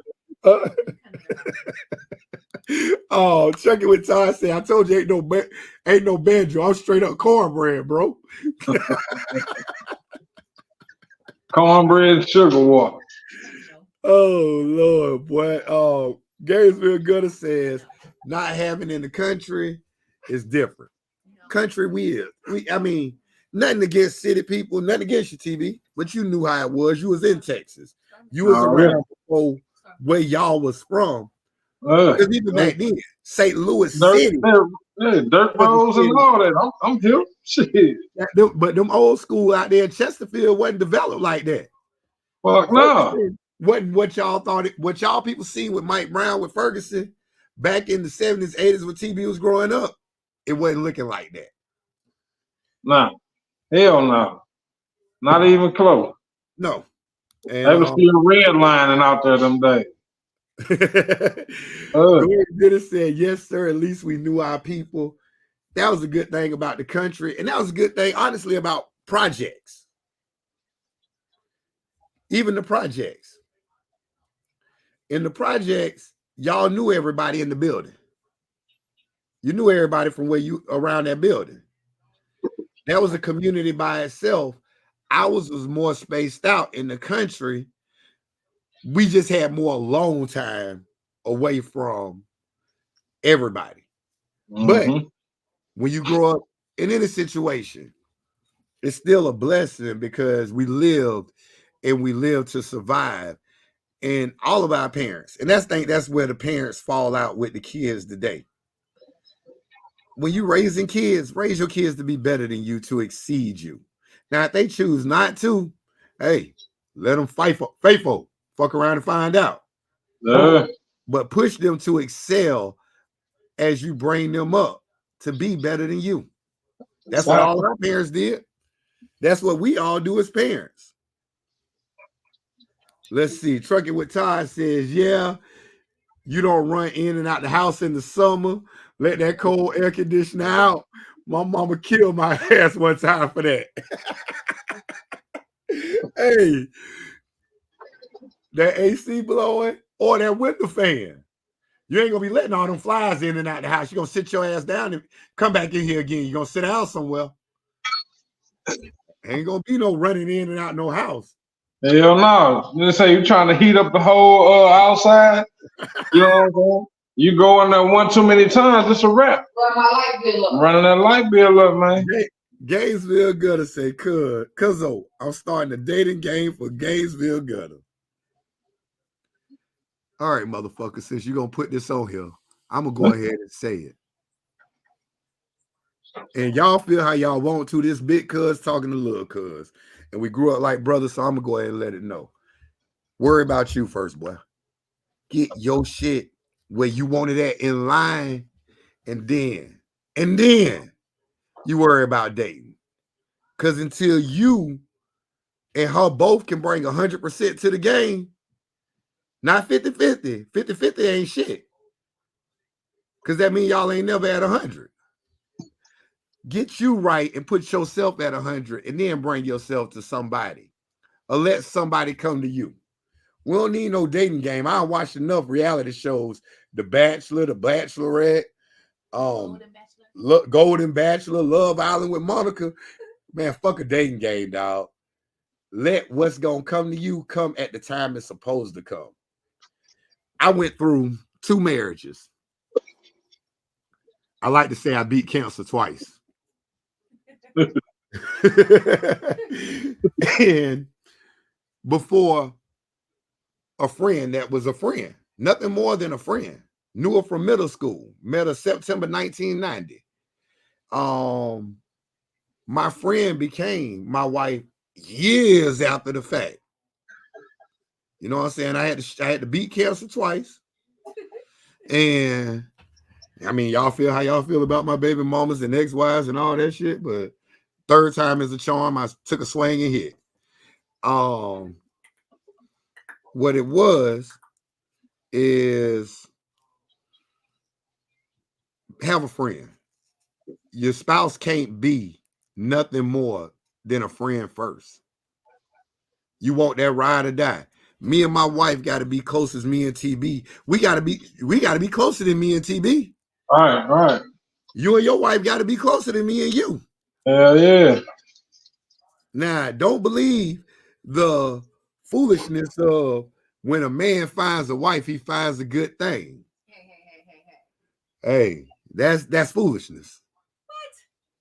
Oh, check it with Todd. Say, I told you ain't no banjo. I'm straight up cornbread, bro. Cornbread and sugar water. Oh Lord, boy. Gainesville Gutter says not having in the country is different. Country I mean, Nothing against city people, nothing against your TV, but you knew how it was. You was in Texas. You was around before where y'all was from. Because even back then, St. Louis City. Dirt roads and all that. I'm here. Shit. But them old school out there in Chesterfield wasn't developed like that. Fuck no. Wasn't what y'all thought what y'all people seen with Mike Brown with Ferguson back in the 70s, 80s when TB was growing up. It wasn't looking like that. Nah. Hell no. Not even close. No. And they was still redlining out there them days. Did say, yes, sir. At least we knew our people. That was a good thing about the country. And that was a good thing, honestly, about projects. Even the projects. In the projects, y'all knew everybody in the building. You knew everybody from where you around that building. That was a community by itself. Ours was more spaced out. In the country, we just had more alone time away from everybody. But when you grow up in any situation, it's still a blessing because we lived and we lived to survive. And all of our parents, and that's where the parents fall out with the kids today. When you raising kids, raise your kids to be better than you, to exceed you. Now, if they choose not to, hey, let them faithful, fuck around and find out. But push them to excel as you bring them up to be better than you. That's what all our parents did. That's what we all do as parents. Let's see. Trucking with Todd says, yeah, you don't run in and out the house in the summer. Let that cold air conditioner out. My mama killed my ass one time for that. Hey, that AC blowing or that window fan. You ain't gonna be letting all them flies in and out the house. You're gonna sit your ass down and come back in here again. You're gonna sit down somewhere. Ain't gonna be no running in and out no house. Hell no. You say you trying to heat up the whole outside. You know what I'm saying? You go in there one too many times, it's a wrap. Running that light bill up, man. Gainesville Gutter say, Cuzzo, I'm starting a dating game for Gainesville Gutter. All right, motherfucker, since you're going to put this on here, I'm going to go ahead and say it. And y'all feel how y'all want to. This big cuz talking to little cuz. And we grew up like brothers, so I'm going to go ahead and let it know. Worry about you first, boy. Get your shit where you want it at in line, and then you worry about dating. Because until you and her both can bring 100% to the game, not 50-50. 50-50 ain't shit. Because that means y'all ain't never at 100. Get you right and put yourself at 100 and then bring yourself to somebody. Or let somebody come to you. We don't need no dating game. I watched enough reality shows. The Bachelor, The Bachelorette, Golden Bachelor, Love Island with Monica. Man, fuck a dating game, dog. Let what's going to come to you come at the time it's supposed to come. I went through 2 marriages. I like to say I beat cancer twice. And before a friend that was a friend, nothing more than a friend, knew her from middle school, met her September 1990. My friend became my wife years after the fact. You know what I'm saying? I had to beat cancer twice. And I mean, y'all feel how y'all feel about my baby mamas and ex-wives and all that shit, but third time is a charm. I took a swing and hit. What it was is have a friend. Your spouse can't be nothing more than a friend first. You want that ride or die. Me and my wife got to be close as me and TB. We got to be closer than me and TB. All right. You and your wife got to be closer than me and you. Hell yeah. Now, don't believe the foolishness of when a man finds a wife, he finds a good thing. Hey, that's foolishness. What?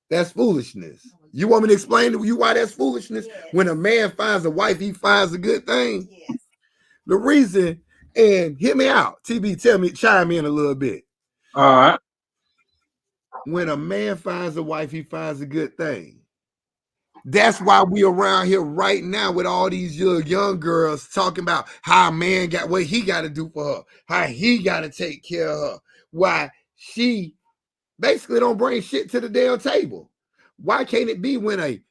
That's foolishness. You want me to explain to you why that's foolishness? Yes. When a man finds a wife, he finds a good thing. Yes. The reason, and hear me out. TB, tell me, chime in a little bit. All right. When a man finds a wife, he finds a good thing. That's why we around here right now with all these young girls talking about how a man got what he got to do for her, how he got to take care of her, why she basically don't bring shit to the damn table. Why can't it be when a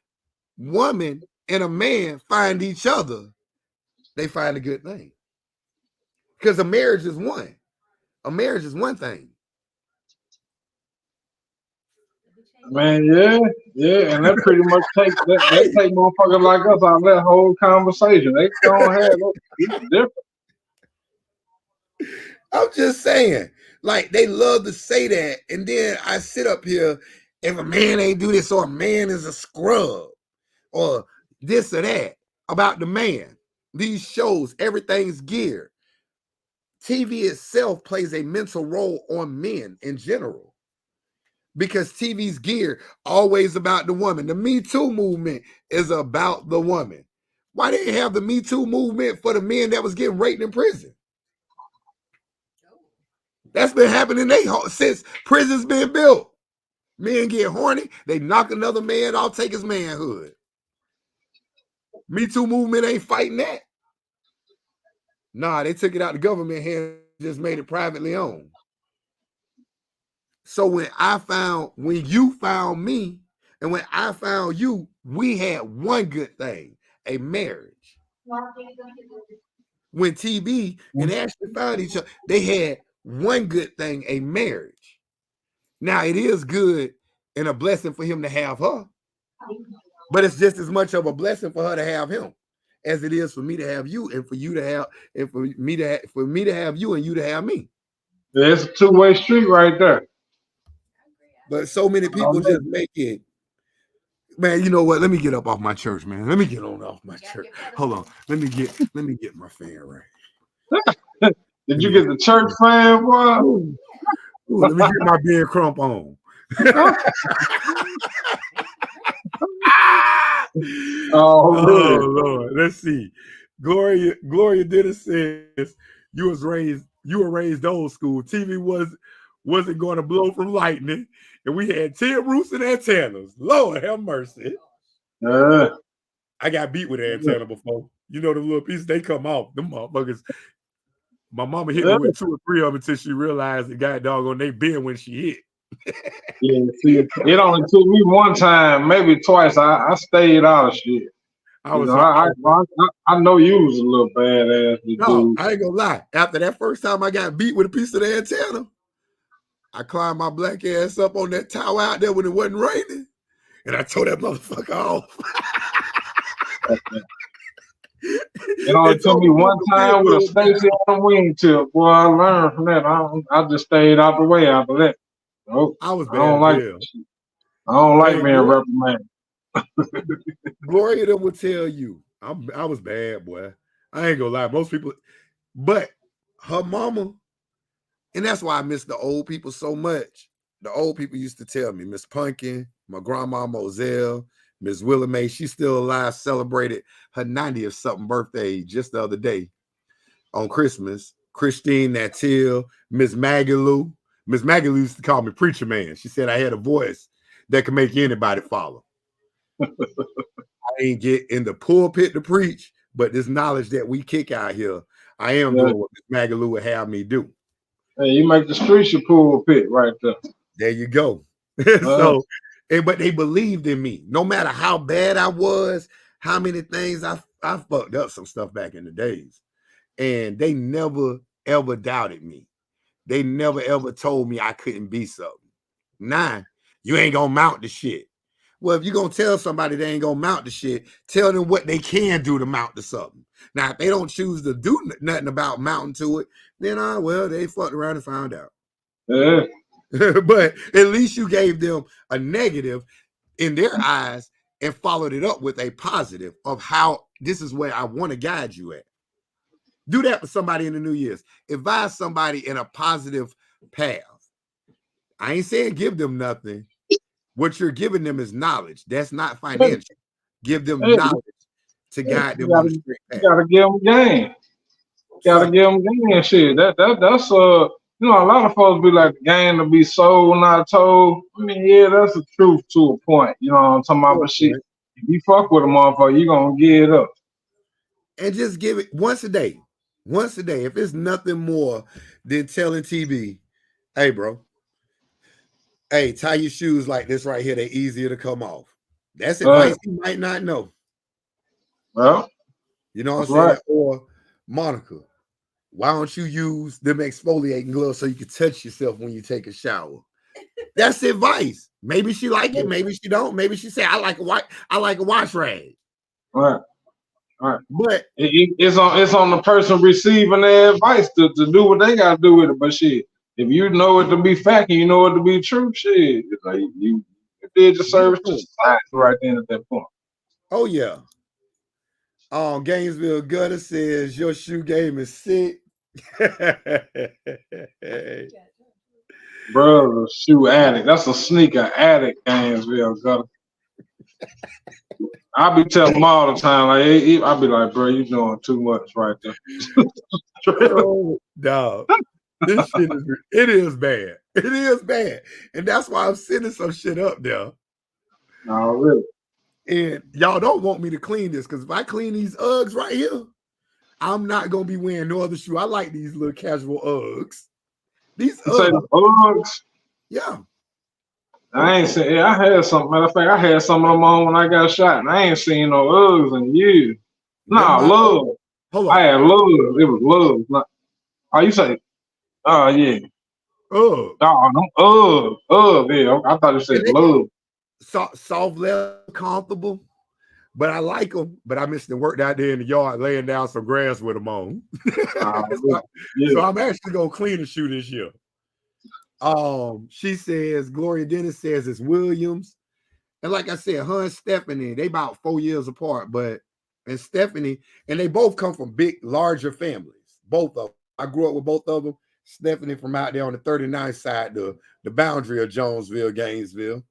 woman and a man find each other, they find a good thing? Because a marriage is one. A marriage is one thing. Man, yeah, and that pretty much take motherfuckers like us out of that whole conversation. They don't have it's different. I'm just saying, like they love to say that, and then I sit up here, if a man ain't do this, or a man is a scrub, or this or that about the man. These shows, everything's geared. TV itself plays a mental role on men in general. Because TV's geared always about the woman. The Me Too movement is about the woman. Why didn't they have the Me Too movement for the men that was getting raped in prison? That's been happening since prison's been built. Men get horny, they knock another man off, take his manhood. Me Too movement ain't fighting that. Nah, they took it out the government hand, just made it privately owned. So when you found me, and when I found you, we had one good thing, a marriage. When TB and Ashley found each other, they had one good thing, a marriage. Now, it is good and a blessing for him to have her, but it's just as much of a blessing for her to have him as it is for me to have you, and for you to have, and for me to have you, and you to have me. Yeah, it's a two-way street right there. But so many people just make it. Man, you know what? Let me get up off my church, man. Let me get on off my church. Hold on. Let me get my fan right. Did you get the church fan, boy? Ooh, let me get my beard crump on. Oh Lord. Let's see. Gloria Dennis says you were raised old school. TV wasn't going to blow from lightning, and we had 10 roofs and antennas. Lord have mercy. I got beat with an antenna before. You know the little pieces, they come off. Them motherfuckers. My mama hit me with 2 or 3 of them until she realized the guy doggone they been when she hit. Yeah, see, it only took me one time, maybe twice. I stayed out of shit. I know you was a little badass. No, I ain't gonna lie. After that first time I got beat with a piece of the antenna, I climbed my black ass up on that tower out there when it wasn't raining, and I tore that motherfucker off. It only took me one time with a Stacy on the wingtip. Boy, I learned from that. I just stayed out the way after that. Nope. I don't like being reprimanded. Gloria will tell you, I was bad, boy. I ain't gonna lie. Most people, but her mama, and that's why I miss the old people so much. The old people used to tell me, Miss Punkin, my grandma Moselle, Miss Willa Mae, she's still alive, celebrated her 90th something birthday just the other day on Christmas. Christine Natil, Miss Magaloo. Miss Magaloo used to call me Preacher Man. She said I had a voice that could make anybody follow. I ain't get in the pulpit to preach, but this knowledge that we kick out here, I am doing what Miss Magaloo would have me do. Hey, you make the streets your pulpit right there. There you go. But they believed in me. No matter how bad I was, how many things I fucked up some stuff back in the days. And they never, ever doubted me. They never, ever told me I couldn't be something. Nah, you ain't gonna mount the shit. Well, if you're gonna tell somebody they ain't gonna mount the shit, tell them what they can do to mount to something. Now, if they don't choose to do nothing about mounting to it, then they fucked around and found out. Yeah. But at least you gave them a negative in their eyes and followed it up with a positive of how this is where I want to guide you at. Do that for somebody in the New Year's. Advise somebody in a positive path. I ain't saying give them nothing. What you're giving them is knowledge. That's not financial. Give them knowledge to guide them on the straight path. You gotta give them game. Gotta give them game and shit. That's you know, a lot of folks be like the game to be sold, not told. I mean, yeah, that's the truth to a point. You know what I'm talking about? But shit, if you fuck with a motherfucker, you gonna give it up. And just give it once a day. Once a day. If it's nothing more than telling TB, hey, bro, hey, tie your shoes like this right here. They're easier to come off. That's advice you might not know. Well, you know what I'm saying? Right. Or Monica, why don't you use them exfoliating gloves so you can touch yourself when you take a shower? That's advice. Maybe she like it, maybe she don't. Maybe she say, I like a wash rag. Right. Right. But it's on the person receiving their advice to do what they gotta do with it. But shit, if you know it to be fact and you know it to be true, shit, like you did your service to society right then at that point. Oh yeah. Gainesville Gutter says your shoe game is sick. Brother, shoe addict. That's a sneaker addict, Gainesville Gutter. I be telling them all the time, like I be like, bro, you doing too much right there. Oh, dog. This shit is bad. It is bad. And that's why I'm sending some shit up there. No, really. And y'all don't want me to clean this, because if I clean these Uggs right here, I'm not gonna be wearing no other shoe. I like these little casual Uggs. These Uggs. Yeah. I ain't seen. I had some. Matter of fact, I had some of them on when I got shot, and I ain't seen no Uggs in years. Nah, love. Hold on. I had love. It was love. Oh, you say? Oh yeah. Oh, yeah. I thought you said love. Soft leather, comfortable, but I like them. But I missed the work out there in the yard, laying down some grass with them on. So I'm actually gonna clean the shoe this year. She says, Gloria Dennis says it's Williams. And like I said, her and Stephanie, they about 4 years apart, and Stephanie, and they both come from big, larger families. Both of them. I grew up with both of them. Stephanie from out there on the 39th side, the boundary of Jonesville, Gainesville.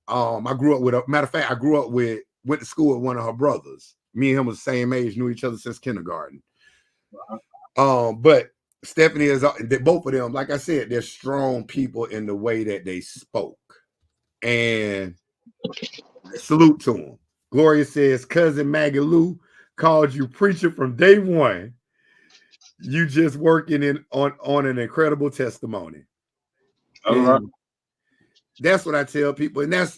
I grew up with matter of fact, went to school with one of her brothers. Me and him was the same age, knew each other since kindergarten. But Stephanie is, both of them, like I said, they're strong people in the way that they spoke. And salute to them. Gloria says, cousin Maggie Lou called you preacher from day one. You just working on an incredible testimony. Right. That's what I tell people. And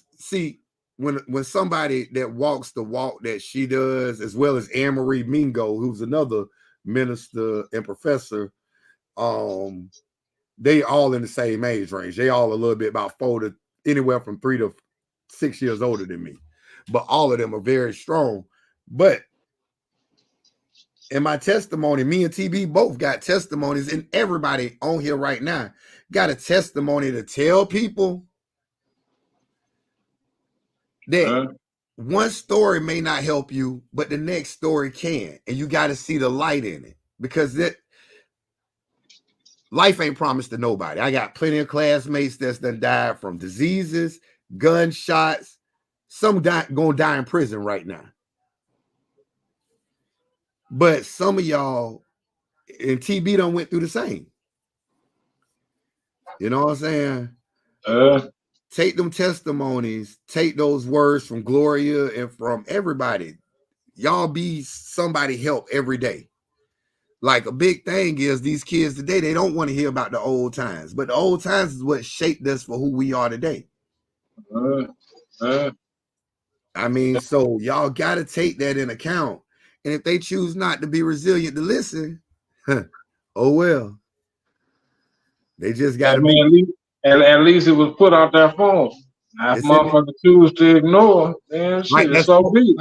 when somebody that walks the walk that she does, as well as Anne-Marie Mingo, who's another minister and professor, they all in the same age range. They all a little bit about anywhere from 3 to 6 years older than me. But all of them are very strong. But in my testimony, me and TB both got testimonies, and everybody on here right now got a testimony to tell people that one story may not help you, but the next story can. And you got to see the light in it, because life ain't promised to nobody. I got plenty of classmates that's done died from diseases, gunshots. Some gonna die in prison right now. But some of y'all, and TB done went through the same. You know what I'm saying? Take them testimonies, take those words from Gloria and from everybody. Y'all be somebody help every day. Like, a big thing is these kids today, they don't want to hear about the old times, but the old times is what shaped us for who we are today. I mean, so y'all got to take that in account. And if they choose not to be resilient to listen, oh well. They just got to be. At least it was put out there for them. Now, if motherfuckers choose to ignore, man, shit, it's so big.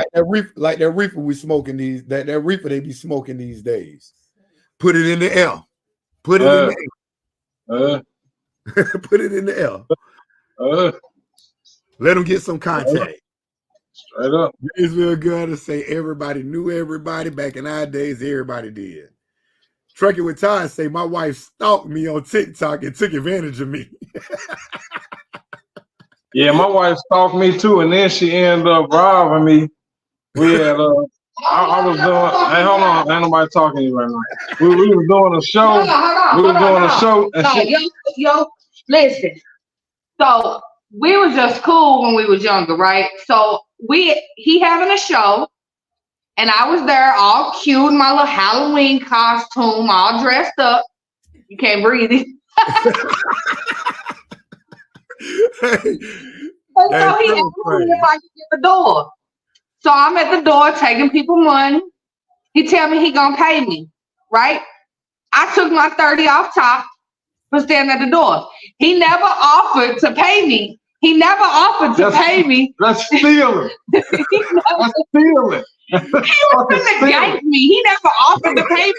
Like that reefer we smoking that reefer they be smoking these days. Put it in the air. Put it in the air. Put it in the air. Let them get some contact. Straight up. It's real good to say everybody knew everybody. Back in our days, everybody did. Trucking with Todd say my wife stalked me on TikTok and took advantage of me. Yeah, my wife stalked me too, and then she ended up robbing me. We had I was doing. Hey, hold on, ain't nobody talking to you right now. We was doing a show. We were doing a show. Yo, listen. So we was just cool when we was younger, right? So he having a show, and I was there all cute in my little Halloween costume, all dressed up. You can't breathe it. Hey, So he asked me if I could get the door. So I'm at the door taking people money. He tell me he gonna pay me, right? I took my 30 off top for standing at the door. He never offered to pay me. He never offered to pay me. That's stealing. That's stealing. He was gonna gank me. He never offered to pay me.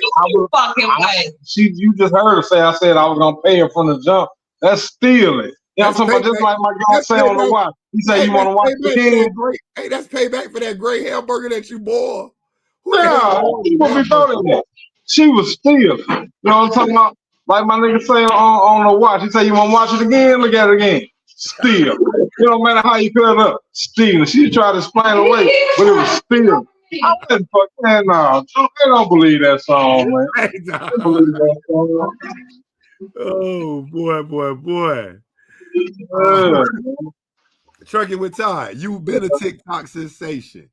You just heard her say, I said I was gonna pay her from the jump. That's stealing. You know what I'm talking about? Just like my guy say on the watch. He said, you want to watch the game? Hey, that's payback for that great hamburger that you bought. Yeah, people be throwing that. She was stealing. You know what I'm talking about? Like my nigga say on the watch. He say, you want to watch it again? Look at it again. Steal. It don't matter how you cut it up. Stealing. She tried to explain away, but it was stealing. I said, fuck that, no. I don't believe that song, man. I don't believe that song. Oh, boy. Trucking with Ty, you've been a TikTok sensation.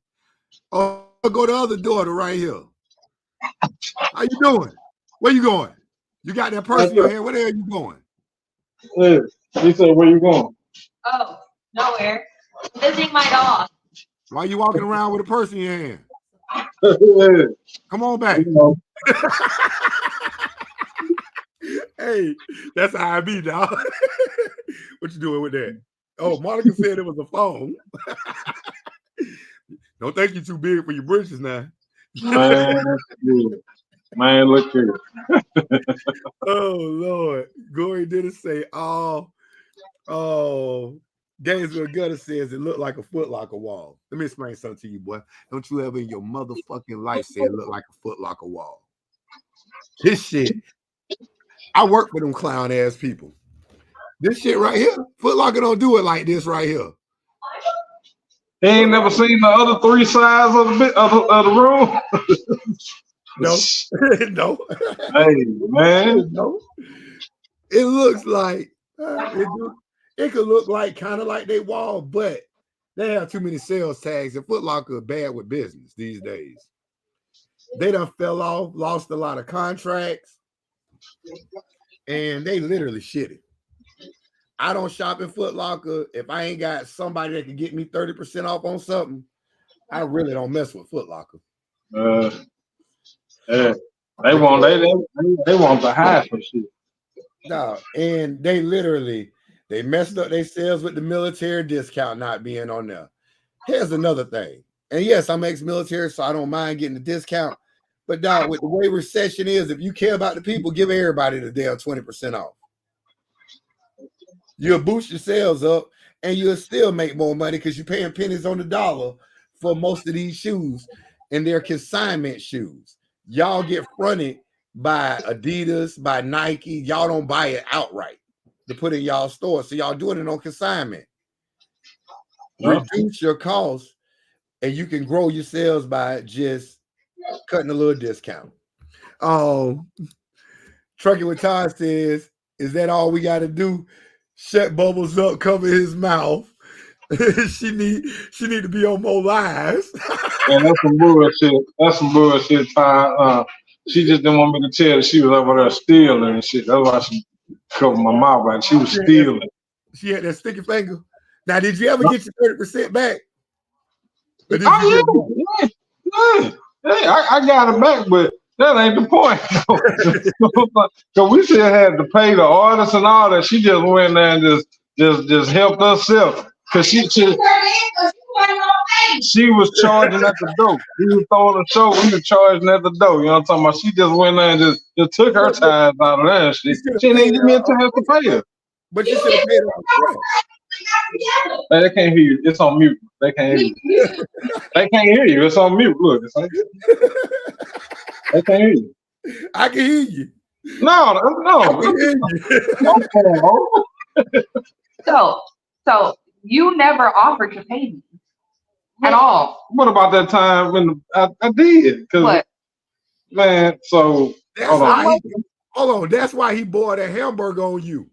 Oh, go the other daughter right here. How you doing? Where you going? You got that purse in your hand. Where the hell you going? Yeah. He said, where you going? Oh, nowhere. Visiting my dog. Why you walking around with a purse in your hand? Yeah. Come on back. Hey, that's how I be, dog. What you doing with that? Oh, Monica said it was a phone. Don't think you're too big for your britches now. Man, look here. Oh, Lord. Gory didn't say, Gainesville Gutter says it looked like a Foot Locker wall. Let me explain something to you, boy. Don't you ever in your motherfucking life say it looked like a Foot Locker wall. This shit, I work for them clown ass people. This shit right here, Foot Locker don't do it like this right here. He ain't never seen the other three sides of the room. No, no. Hey, man. No. It looks like it could look like kind of like they wall, but they have too many sales tags, and Foot Locker are bad with business these days. They done fell off, lost a lot of contracts, and they literally shitty. I don't shop in Foot Locker. If I ain't got somebody that can get me 30% off on something, I really don't mess with Foot Locker. Yeah. They want the high for shit. No, and they messed up their sales with the military discount not being on there. Here's another thing. And yes, I'm ex-military, so I don't mind getting the discount. But dog, with the way recession is, if you care about the people, give everybody the damn 20% off. You'll boost your sales up, and you'll still make more money because you're paying pennies on the dollar for most of these shoes, and they're consignment shoes. Y'all get fronted by Adidas, by Nike. Y'all don't buy it outright to put in y'all store, so y'all doing it on consignment. Reduce your costs, and you can grow your sales by just cutting a little discount. Trucking with Todd says, is that all we got to do? Shut Bubbles up, cover his mouth. she need to be on more lives. Man, that's some bullshit. That's some bullshit, Ty. She just didn't want me to tell that she was over there stealing and shit. That's why she covered my mouth. Like she was stealing. She had that sticky finger. Now, did you ever get your 30% back? Yeah. I got it back, but that ain't the point. So we still had to pay the artists and all that. She just went there and just helped herself. Cause she was charging at the door. We was throwing a show, we were charging at the door. You know what I'm talking about? She just went there and just took her tithes out of that shit. She didn't even give me a chance to pay her. But you should have paid her. Hey, they can't hear you. It's on mute. They can't hear you. They can't hear you. It's on mute. Look, it's like they can't hear you. I can hear you. No. I can hear you. So You never offered to pay me at all. What about that time when I did? Because What? man, so That's why hold on. That's why he bought a hamburger on you.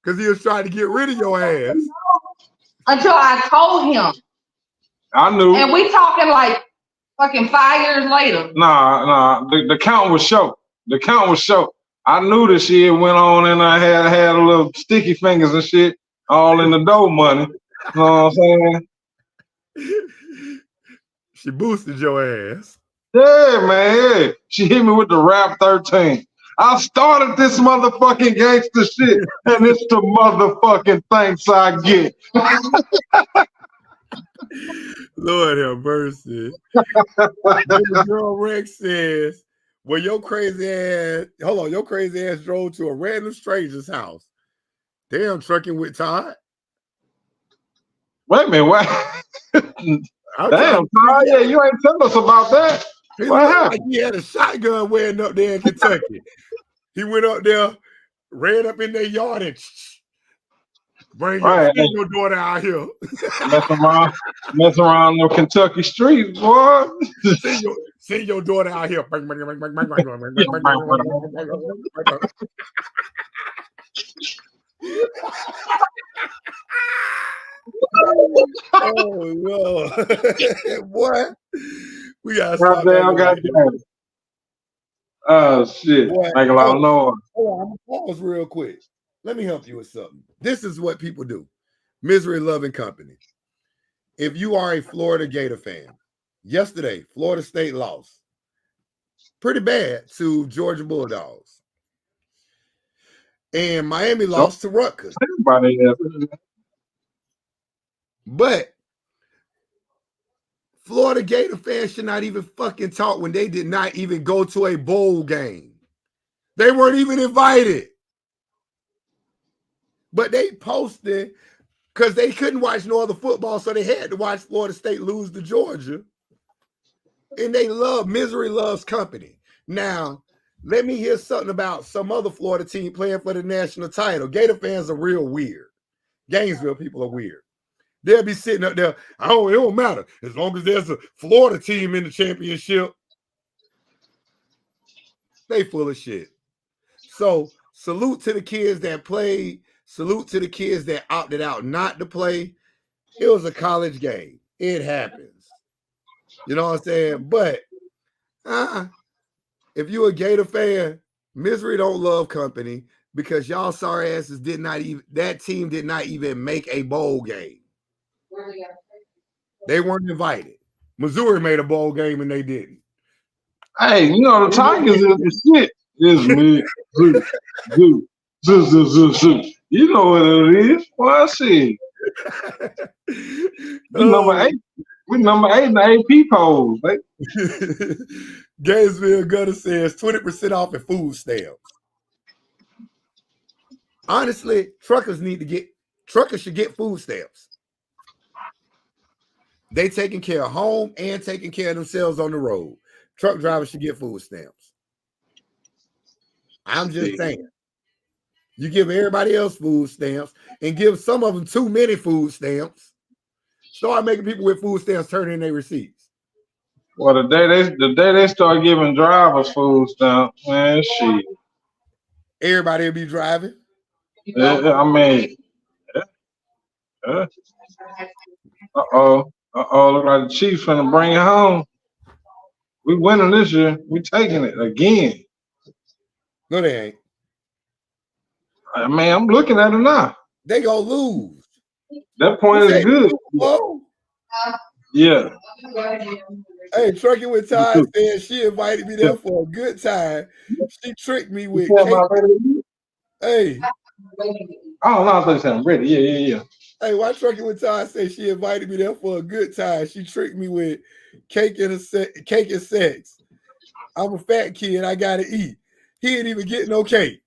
Because he was trying to get rid of your ass. Until I told him. I knew. And we talking like fucking 5 years later. Nah. The count was short. The count was short. I knew the shit went on, and I had a little sticky fingers and shit all in the dough money. You know what I'm saying? She boosted your ass. Yeah, man. Yeah. She hit me with the rap 13. I started this motherfucking gangster shit, and it's the motherfucking thanks I get. Lord have mercy. Girl Rex says, well, your crazy ass drove to a random stranger's house. Damn, trucking with Todd. Wait a minute, what? Damn, Todd, yeah, you ain't tell us about that. What happened? Like he had a shotgun wearing up there in Kentucky. He went up there, ran up in their yard and bring your daughter out here. mess around the Kentucky streets, boy. Send your daughter out here. Oh no, what? We gotta stop. Goddamn. Oh shit! Make a lot of noise. I'm gonna pause real quick. Let me help you with something. This is what people do. Misery loving company. If you are a Florida Gator fan, yesterday Florida State lost pretty bad to Georgia Bulldogs, and Miami lost to Rutgers. But Florida Gator fans should not even fucking talk when they did not even go to a bowl game. They weren't even invited. But they posted because they couldn't watch no other football, so they had to watch Florida State lose to Georgia. And Misery loves company. Now, let me hear something about some other Florida team playing for the national title. Gator fans are real weird. Gainesville people are weird. They'll be sitting up there. It don't matter. As long as there's a Florida team in the championship. They full of shit. So salute to the kids that played. Salute to the kids that opted out not to play. It was a college game. It happens. You know what I'm saying? But if you're a Gator fan, Misery don't love company because y'all sorry asses that team did not even make a bowl game. They weren't invited. Missouri made a bowl game and they didn't. Hey, you know the Tigers is the shit. It's me. You know what it is. Well, I see. We number 8. We number 8 in the AP polls. Gainesville Gutter says 20% off at food stamps. Honestly, truckers should get food stamps. They taking care of home and taking care of themselves on the road. Truck drivers should get food stamps. I'm just saying. You give everybody else food stamps and give some of them too many food stamps. Start making people with food stamps turn in their receipts. Well, the day they start giving drivers food stamps, man, shit. Everybody will be driving. I mean, look like the Chiefs finna bring it home. We winning this year. We taking it again. No, they ain't. I mean, I'm looking at it now. They gonna lose. That point is good. Yeah. Hey, Trucking with Todd said she invited me there for a good time. She tricked me with Hey. Oh, no, I thought you said I'm ready. Yeah. Hey, why Trucking with Todd said she invited me there for a good time? She tricked me with cake and sex. I'm a fat kid. I gotta eat. He ain't even getting no cake.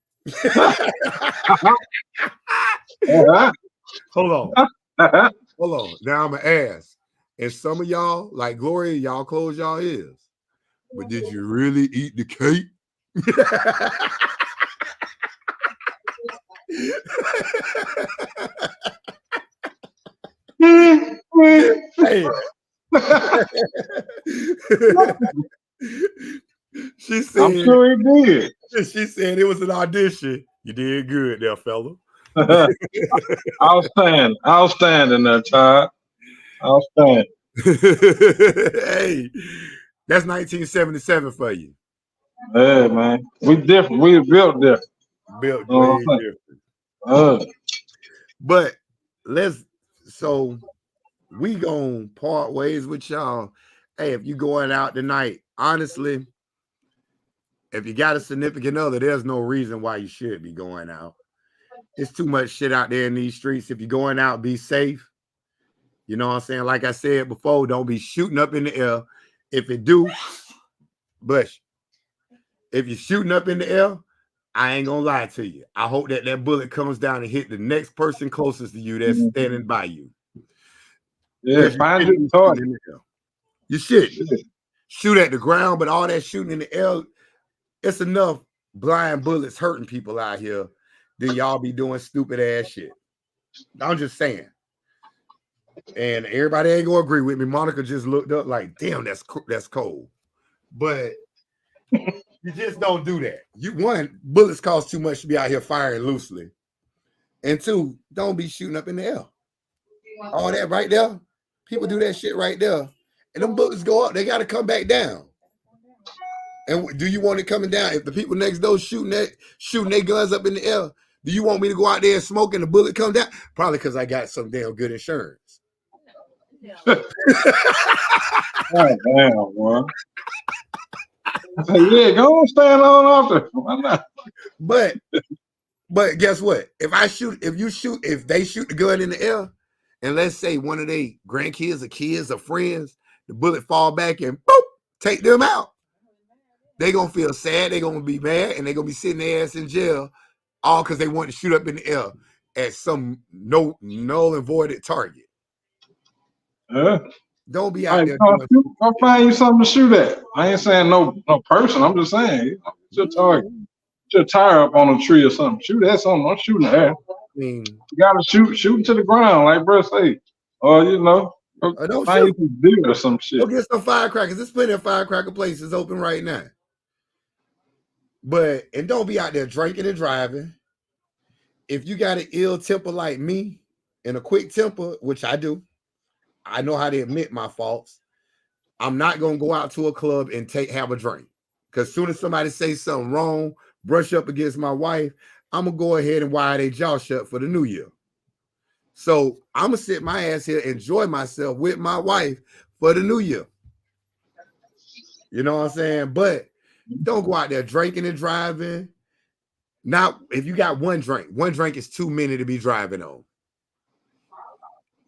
Hold on. Now I'm gonna ask. And some of y'all, like Gloria, y'all close y'all ears. But did you really eat the cake? Hey. She said, I'm sure he did. She said it was an audition. You did good there, fella. Outstanding there, Todd. Outstanding. Hey, that's 1977 for you. Yeah, man. We different. We built different. Built way different. But so we gonna part ways with y'all. Hey, if you going out tonight, honestly, if you got a significant other, there's no reason why you should be going out. It's too much shit out there in these streets. If you're going out, be safe. You know what I'm saying? Like I said before, don't be shooting up in the air. If it do, bless you. If you're shooting up in the air, I ain't gonna lie to you. I hope that bullet comes down and hit the next person closest to you that's standing by you. Yeah, find your target. You shouldn't shoot at the ground, but all that shooting in the air, it's enough blind bullets hurting people out here than y'all be doing stupid ass shit. I'm just saying. And everybody ain't gonna agree with me. Monica just looked up like, damn, that's cold. But you just don't do that. One, bullets cost too much to be out here firing loosely. And two, don't be shooting up in the air. All that right there, people do that shit right there. And them bullets go up, they gotta come back down. And do you want it coming down? If the people next door shooting their guns up in the air, do you want me to go out there and smoke and the bullet come down? Probably because I got some damn good insurance. Oh, damn, boy. Yeah, go on, stand on off there. Why not? But guess what? If they shoot the gun in the air, and let's say one of their grandkids or kids or friends, the bullet fall back and boop, take them out. They gonna feel sad, they gonna be mad, and they gonna be sitting their ass in jail, all because they want to shoot up in the air at some null and voided target. Don't be out there. I'll find you something to shoot at. I ain't saying no person. I'm just saying, it's your target. Put your tire up on a tree or something. Shoot at something. Don't shoot in the air. I mean, you gotta shoot to the ground, like bro say. Or don't find you some deer or some shit. Go get some firecrackers. There's plenty of firecracker places open right now. And don't be out there drinking and driving. If you got an ill temper like me and a quick temper, which I do, I know how to admit my faults. I'm not gonna go out to a club and have a drink. Because as soon as somebody says something wrong, brush up against my wife, I'm gonna go ahead and wire their jaw shut for the new year. So I'm gonna sit my ass here, enjoy myself with my wife for the new year. You know what I'm saying? But don't go out there drinking and driving. Now, if you got one drink is too many to be driving on.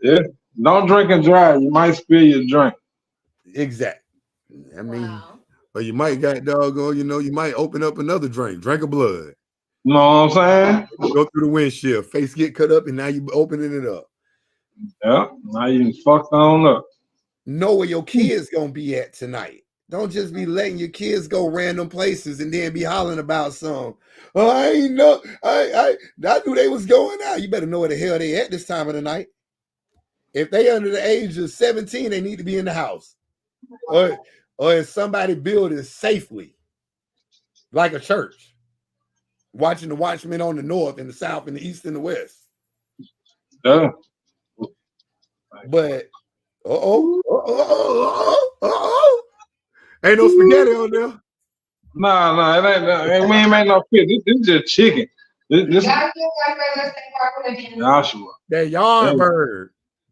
Yeah, don't drink and drive. You might spill your drink. Exactly. I mean, or you might got doggone, you might open up another drink of blood. You know what I'm saying? Go through the windshield, face get cut up, and now you opening it up. Yeah, now you fucked on up. Know where your kids gonna be at tonight. Don't just be letting your kids go random places and then be hollering about some. Oh, I ain't know. I knew they was going out. You better know where the hell they at this time of the night. If they under the age of 17, they need to be in the house. Or in somebody building safely, like a church. Watching the watchmen on the north and the south and the east and the west. Yeah. But ain't no spaghetti on there. Nah, it ain't. We ain't make no fish. This is just chicken. This Joshua. That Yardbird.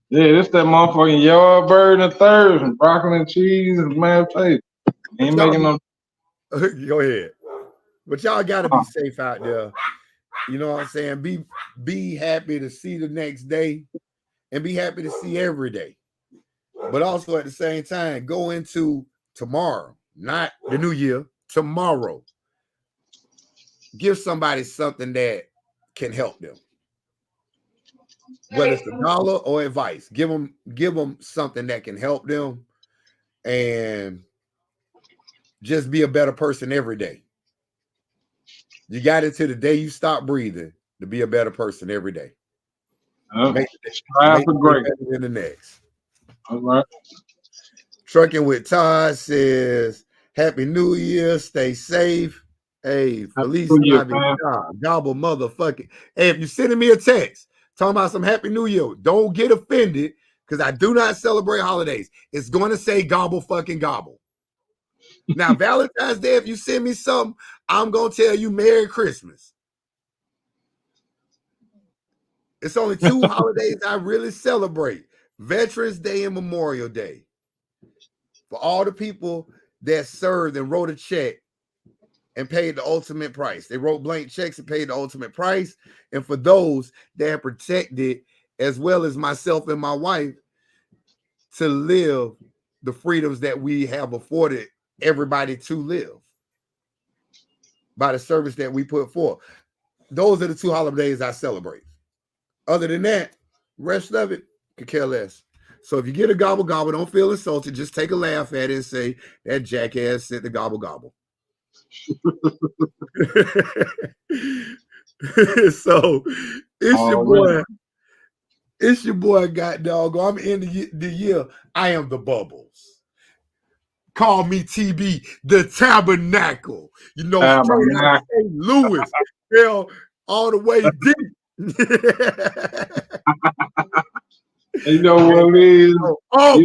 Yeah, this that motherfucking Yardbird and third and broccoli and cheese and mashed potatoes. Ain't making no. Go ahead. But y'all gotta be safe out there. You know what I'm saying? Be happy to see the next day and be happy to see every day. But also at the same time, go into tomorrow, not the new year, tomorrow. Give somebody something that can help them. Whether it's $1 or advice, give them something that can help them and just be a better person every day. You got it to the day you stop breathing to be a better person every day. Strive for great. Better than the next. All right. Trucking with Todd says, Happy New Year. Stay safe. Hey, Feliz Navidad. Gobble motherfucking. Hey, if you're sending me a text talking about some Happy New Year, don't get offended because I do not celebrate holidays. It's going to say gobble fucking gobble. Now, Valentine's Day, if you send me something, I'm going to tell you Merry Christmas. It's only two holidays I really celebrate. Veterans Day and Memorial Day. For all the people that served and wrote a check and paid the ultimate price. They wrote blank checks and paid the ultimate price. And for those that have protected, as well as myself and my wife, to live the freedoms that we have afforded everybody to live by the service that we put forth. Those are the two holidays I celebrate. Other than that, rest of it could care less. So if you get a gobble gobble, don't feel insulted. Just take a laugh at it and say that jackass said the gobble gobble. So it's your boy, God dog. I'm in the year. I am the Bubbles. Call me TB, the Tabernacle. You know, straight out of St. Louis. Hell, all the way deep. You know what it is? You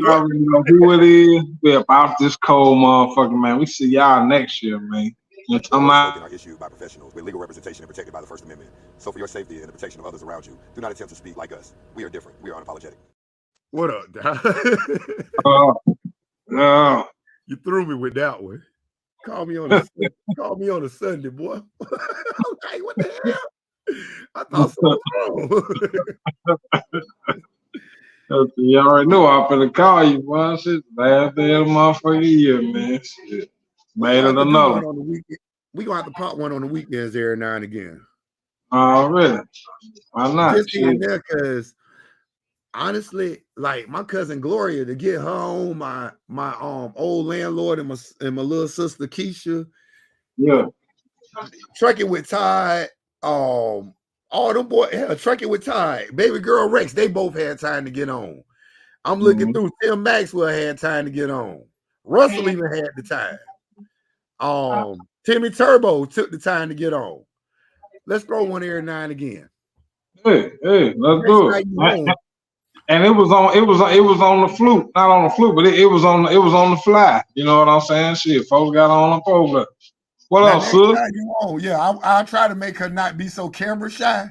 already know who it is. We're about this cold motherfucker, man. We see y'all next year, man. You talking about? Are issued by professionals with legal representation and protected by the First Amendment. So for your safety and the protection of others around you, do not attempt to speak like us. We are different. We are unapologetic. What up, Doc? You threw me with that one. Call me on a Sunday, boy. Okay, what the hell? I thought something was wrong. You already know I'm finna call you, boy. Shit, last day of the motherfucking year, man. Shit. Made it another. We gonna have to pop one on the weekends every now and again. Oh, really? Why not? Just in there, because honestly, like my cousin Gloria, to get her home, my old landlord and my little sister Keisha. Yeah. Trucking with Todd, all them boys, trucking with Todd, baby girl Rex, they both had time to get on. I'm looking through. Tim Maxwell had time to get on. Russell even had the time. Timmy Turbo took the time to get on. Let's throw one every now and again. Hey, let's do it. And it was on the flute, not on the flute, but it was on the fly. You know what I'm saying? Shit, folks got on up over. What now, else, sis? Yeah, I'll try to make her not be so camera shy.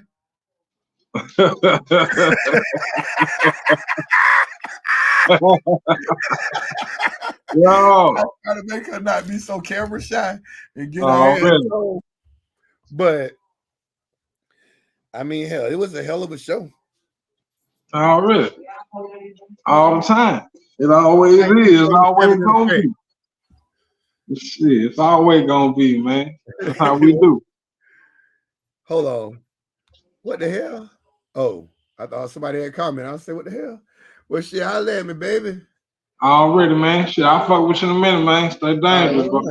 Yo, I'll try to make her not be so camera shy and get her really? But I mean, hell, it was a hell of a show. Oh, really? All the time. It always is. It's always gonna be. Shit, it's always gonna be, man. That's how we do. Hold on. What the hell? Oh, I thought somebody had comment. I'll say, what the hell? Well, shit, holla at me, baby. Already, man. Shit, I'll fuck with you in a minute, man. Stay dangerous, bro.